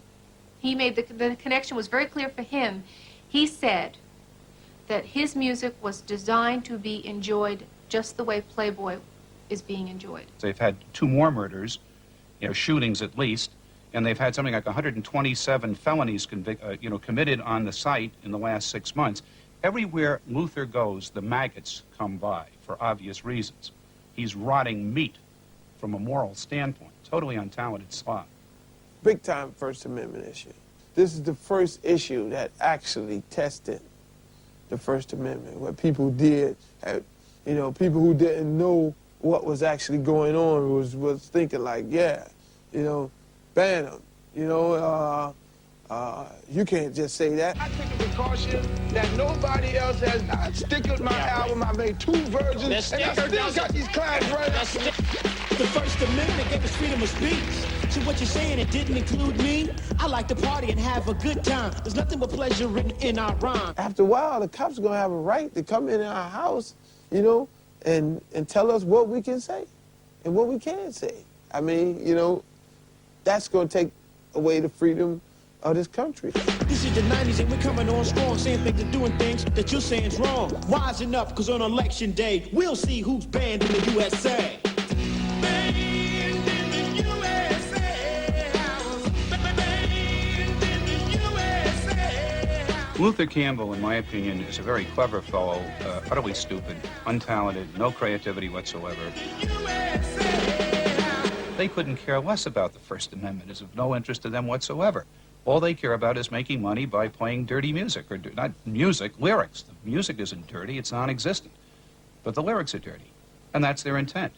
[SPEAKER 4] he made the connection was very clear for him. He said that his music was designed to be enjoyed just the way Playboy is being enjoyed.
[SPEAKER 6] They've had 2 more murders, you know, shootings at least, and they've had something like 127 felonies committed on the site in the last 6 months. Everywhere Luther goes, the maggots come by for obvious reasons. He's rotting meat from a moral standpoint. Totally untalented slob.
[SPEAKER 27] Big time First Amendment issue. This is the first issue that actually tested the First Amendment, what people did, you know, people who didn't know what was actually going on was thinking like, yeah, you know, ban them, you know, you can't just say that.
[SPEAKER 12] I took a precaution that nobody else has. I stick with my album. I made 2 versions, and I still got these clowns right up.
[SPEAKER 23] The First Amendment gave us freedom of speech. So what you're saying, it didn't include me? I like to party and have a good time. There's nothing but pleasure written in our rhyme.
[SPEAKER 27] After a while, the cops are going to have a right to come in our house, you know, and tell us what we can say and what we can't say. I mean, you know, that's going to take away the freedom of this country.
[SPEAKER 23] This is the 90s and we're coming on strong, saying things and doing things that you're saying's wrong. Wisen up, because on election day, we'll see who's banned in the USA.
[SPEAKER 6] Luther Campbell, in my opinion, is a very clever fellow, utterly stupid, untalented, no creativity whatsoever. They couldn't care less about the First Amendment. It's of no interest to them whatsoever. All they care about is making money by playing dirty music, or not music, lyrics. The music isn't dirty, it's non-existent. But the lyrics are dirty, and that's their intent.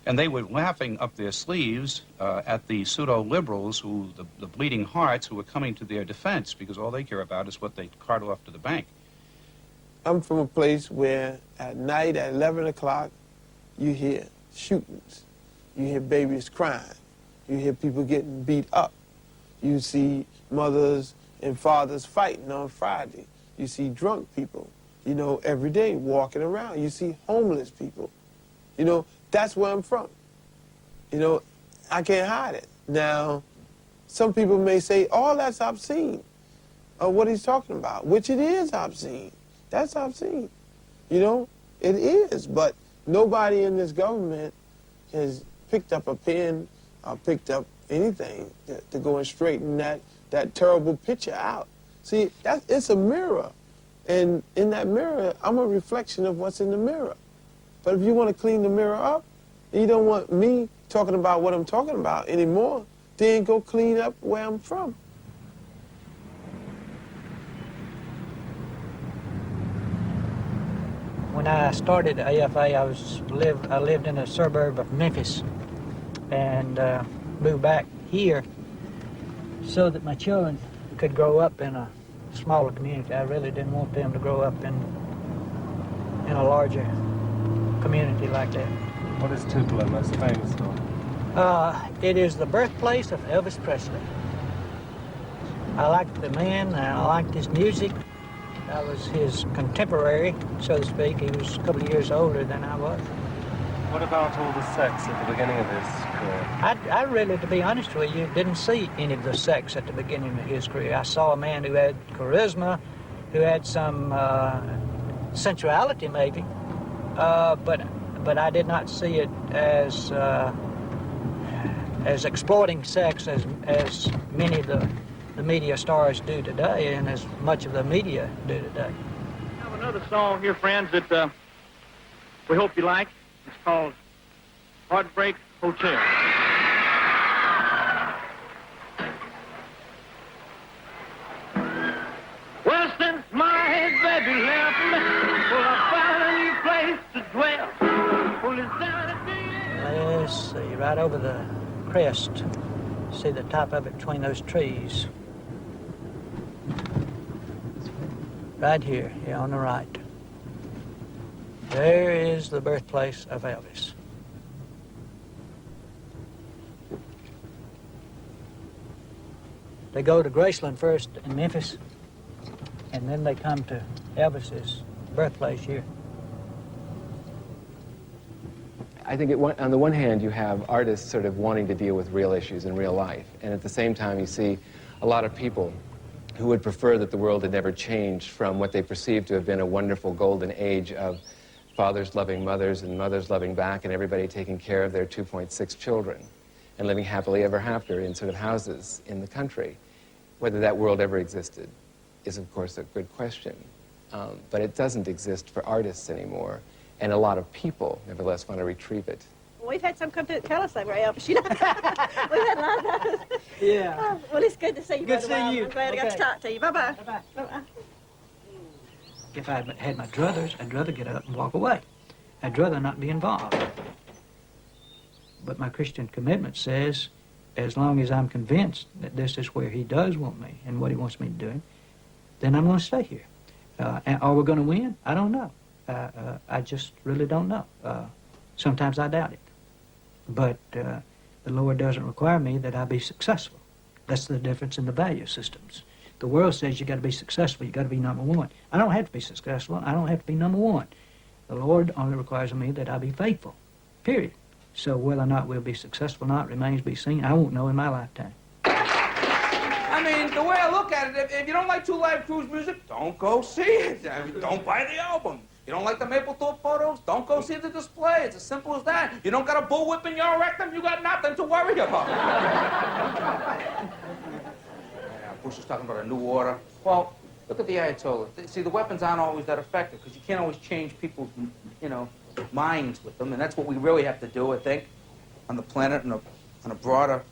[SPEAKER 6] And they were laughing up their sleeves at the pseudo-liberals, the bleeding hearts, who were coming to their defense, because all they care about is what they cart off to the bank.
[SPEAKER 27] I'm from a place where at night at 11 o'clock, you hear shootings. You hear babies crying. You hear people getting beat up. You see mothers and fathers fighting on Friday. You see drunk people, you know, every day walking around. You see homeless people. You know, that's where I'm from. You know, I can't hide it. Now, some people may say, oh, that's obscene, or what he's talking about, which it is obscene. That's obscene. You know, it is, but nobody in this government has picked up a pen or picked up anything to go and straighten that terrible picture out. See, it's a mirror, and in that mirror, I'm a reflection of what's in the mirror. But if you want to clean the mirror up, and you don't want me talking about what I'm talking about anymore, then go clean up where I'm from.
[SPEAKER 15] When I started AFA, I lived in a suburb of Memphis, and moved back here so that my children could grow up in a smaller community. I really didn't want them to grow up in a larger community like that.
[SPEAKER 7] What is Tupelo most famous for?
[SPEAKER 15] It is the birthplace of Elvis Presley. I liked the man, and I liked his music. I was his contemporary, so to speak. He was a couple of years older than I was.
[SPEAKER 7] What about all the sex at the beginning of his career?
[SPEAKER 15] I really, to be honest with you, didn't see any of the sex at the beginning of his career. I saw a man who had charisma, who had some sensuality maybe, but I did not see it as exploiting sex as many of the media stars do today, and as much of the media do today.
[SPEAKER 8] I have another song here, friends, that we hope you like. It's called Heartbreak Hotel. Well, since my baby left me, well, I found a new place to dwell. Well, it's down at the
[SPEAKER 15] Let's see, right over the crest. See the top of it between those trees. Right here on the right. There is the birthplace of Elvis. They go to Graceland first in Memphis, and then they come to Elvis's birthplace here.
[SPEAKER 3] I think on the one hand, you have artists sort of wanting to deal with real issues in real life, and at the same time, you see a lot of people who would prefer that the world had never changed from what they perceive to have been a wonderful golden age of fathers loving mothers and mothers loving back and everybody taking care of their 2.6 children and living happily ever after in sort of houses in the country. Whether that world ever existed is, of course, a good question. But it doesn't exist for artists anymore, and a lot of people, nevertheless, want to retrieve it.
[SPEAKER 10] We've had some come to tell us they were Elvis, you know. We've had a lot of those.
[SPEAKER 15] Yeah.
[SPEAKER 10] Oh, well, it's good to see you,
[SPEAKER 15] Good
[SPEAKER 10] Brother
[SPEAKER 15] to see
[SPEAKER 10] Wild.
[SPEAKER 15] you.
[SPEAKER 10] I'm glad I got
[SPEAKER 15] Okay.
[SPEAKER 10] to talk to you. Bye-bye.
[SPEAKER 15] Bye-bye.
[SPEAKER 10] Bye-bye.
[SPEAKER 15] If I had my druthers, I'd rather get up and walk away. I'd rather not be involved. But my Christian commitment says, as long as I'm convinced that this is where he does want me and what he wants me to do, then I'm going to stay here. And are we going to win? I don't know. I just really don't know. Sometimes I doubt it. But the Lord doesn't require me that I be successful. That's the difference in the value systems. The world says you got to be successful, you got to be number one. I don't have to be successful, I don't have to be number one. The Lord only requires of me that I be faithful, period. So whether or not we'll be successful or not remains to be seen. I won't know in my lifetime.
[SPEAKER 13] I mean, the way I look at it, if you don't like Two Live Crew's music, don't go see it. I mean, don't buy the album. You don't like the Mapplethorpe photos? Don't go see the display. It's as simple as that. You don't got a bullwhip in your rectum, you got nothing to worry about. Yeah, Bush is talking about a new order. Well, look at the Ayatollah. See, the weapons aren't always that effective because you can't always change people's, minds with them, and that's what we really have to do, I think, on the planet on a broader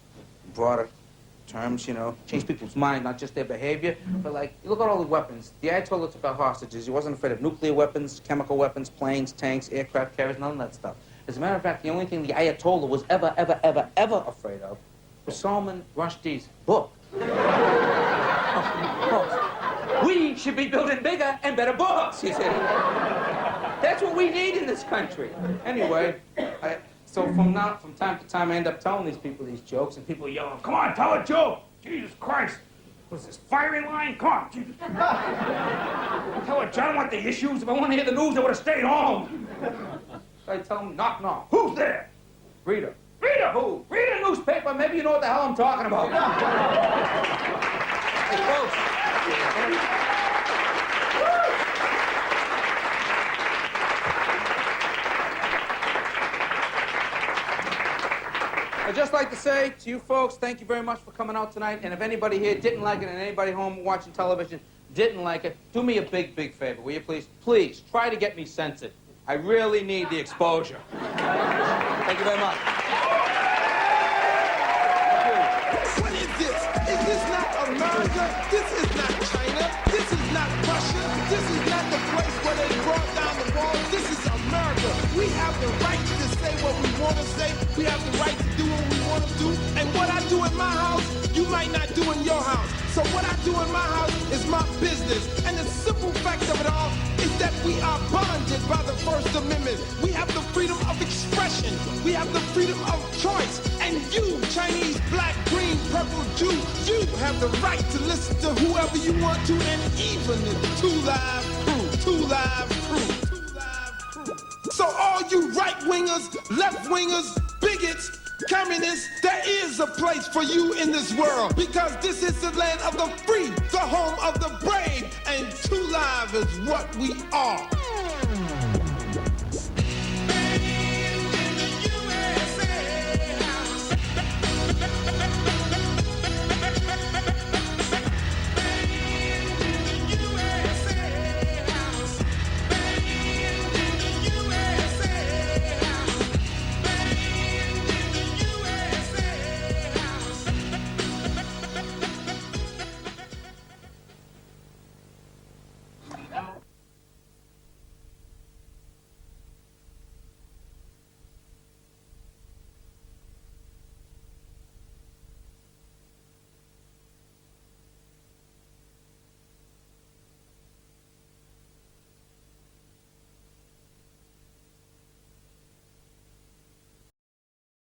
[SPEAKER 13] terms, change people's mind, not just their behavior. But, you look at all the weapons. The Ayatollah took our hostages. He wasn't afraid of nuclear weapons, chemical weapons, planes, tanks, aircraft carriers, none of that stuff. As a matter of fact, the only thing the Ayatollah was ever afraid of was Salman Rushdie's book. We should be building bigger and better books, he said. That's what we need in this country. Anyway, so from time to time, I end up telling these people these jokes, and people yell, "Come on, tell a joke! Jesus Christ! What is this, firing line? Come on, Jesus!" Tell her, I don't want the issues. If I want to hear the news, I would have stayed home. So I tell them, knock, knock. Who's there? Rita. Rita who? Read a newspaper. Maybe you know what the hell I'm talking about. Hey, folks. I'd just like to say to you folks, thank you very much for coming out tonight. And if anybody here didn't like it and anybody home watching television didn't like it, do me a big, big favor, will you please? Please, try to get me censored. I really need the exposure. Thank you very much.
[SPEAKER 12] What is this? Is this not America? This is not China. This is not Russia. This is not the place where they brought down the walls. This is America. We have the right to say what we want to say. We have the right to do what we want to do. And what I do in my house, you might not do in your house. So what I do in my house is my business. And the simple fact of it all is that we are bonded by the First Amendment. We have the freedom of expression. We have the freedom of choice. And you, Chinese, black, green, purple, Jew, you have the right to listen to whoever you want to, and even the Two Live Crew. Two Live Crew. So all you right-wingers, left-wingers, bigots, communists, there is a place for you in this world, because this is the land of the free, the home of the brave, and Two Live is what we are.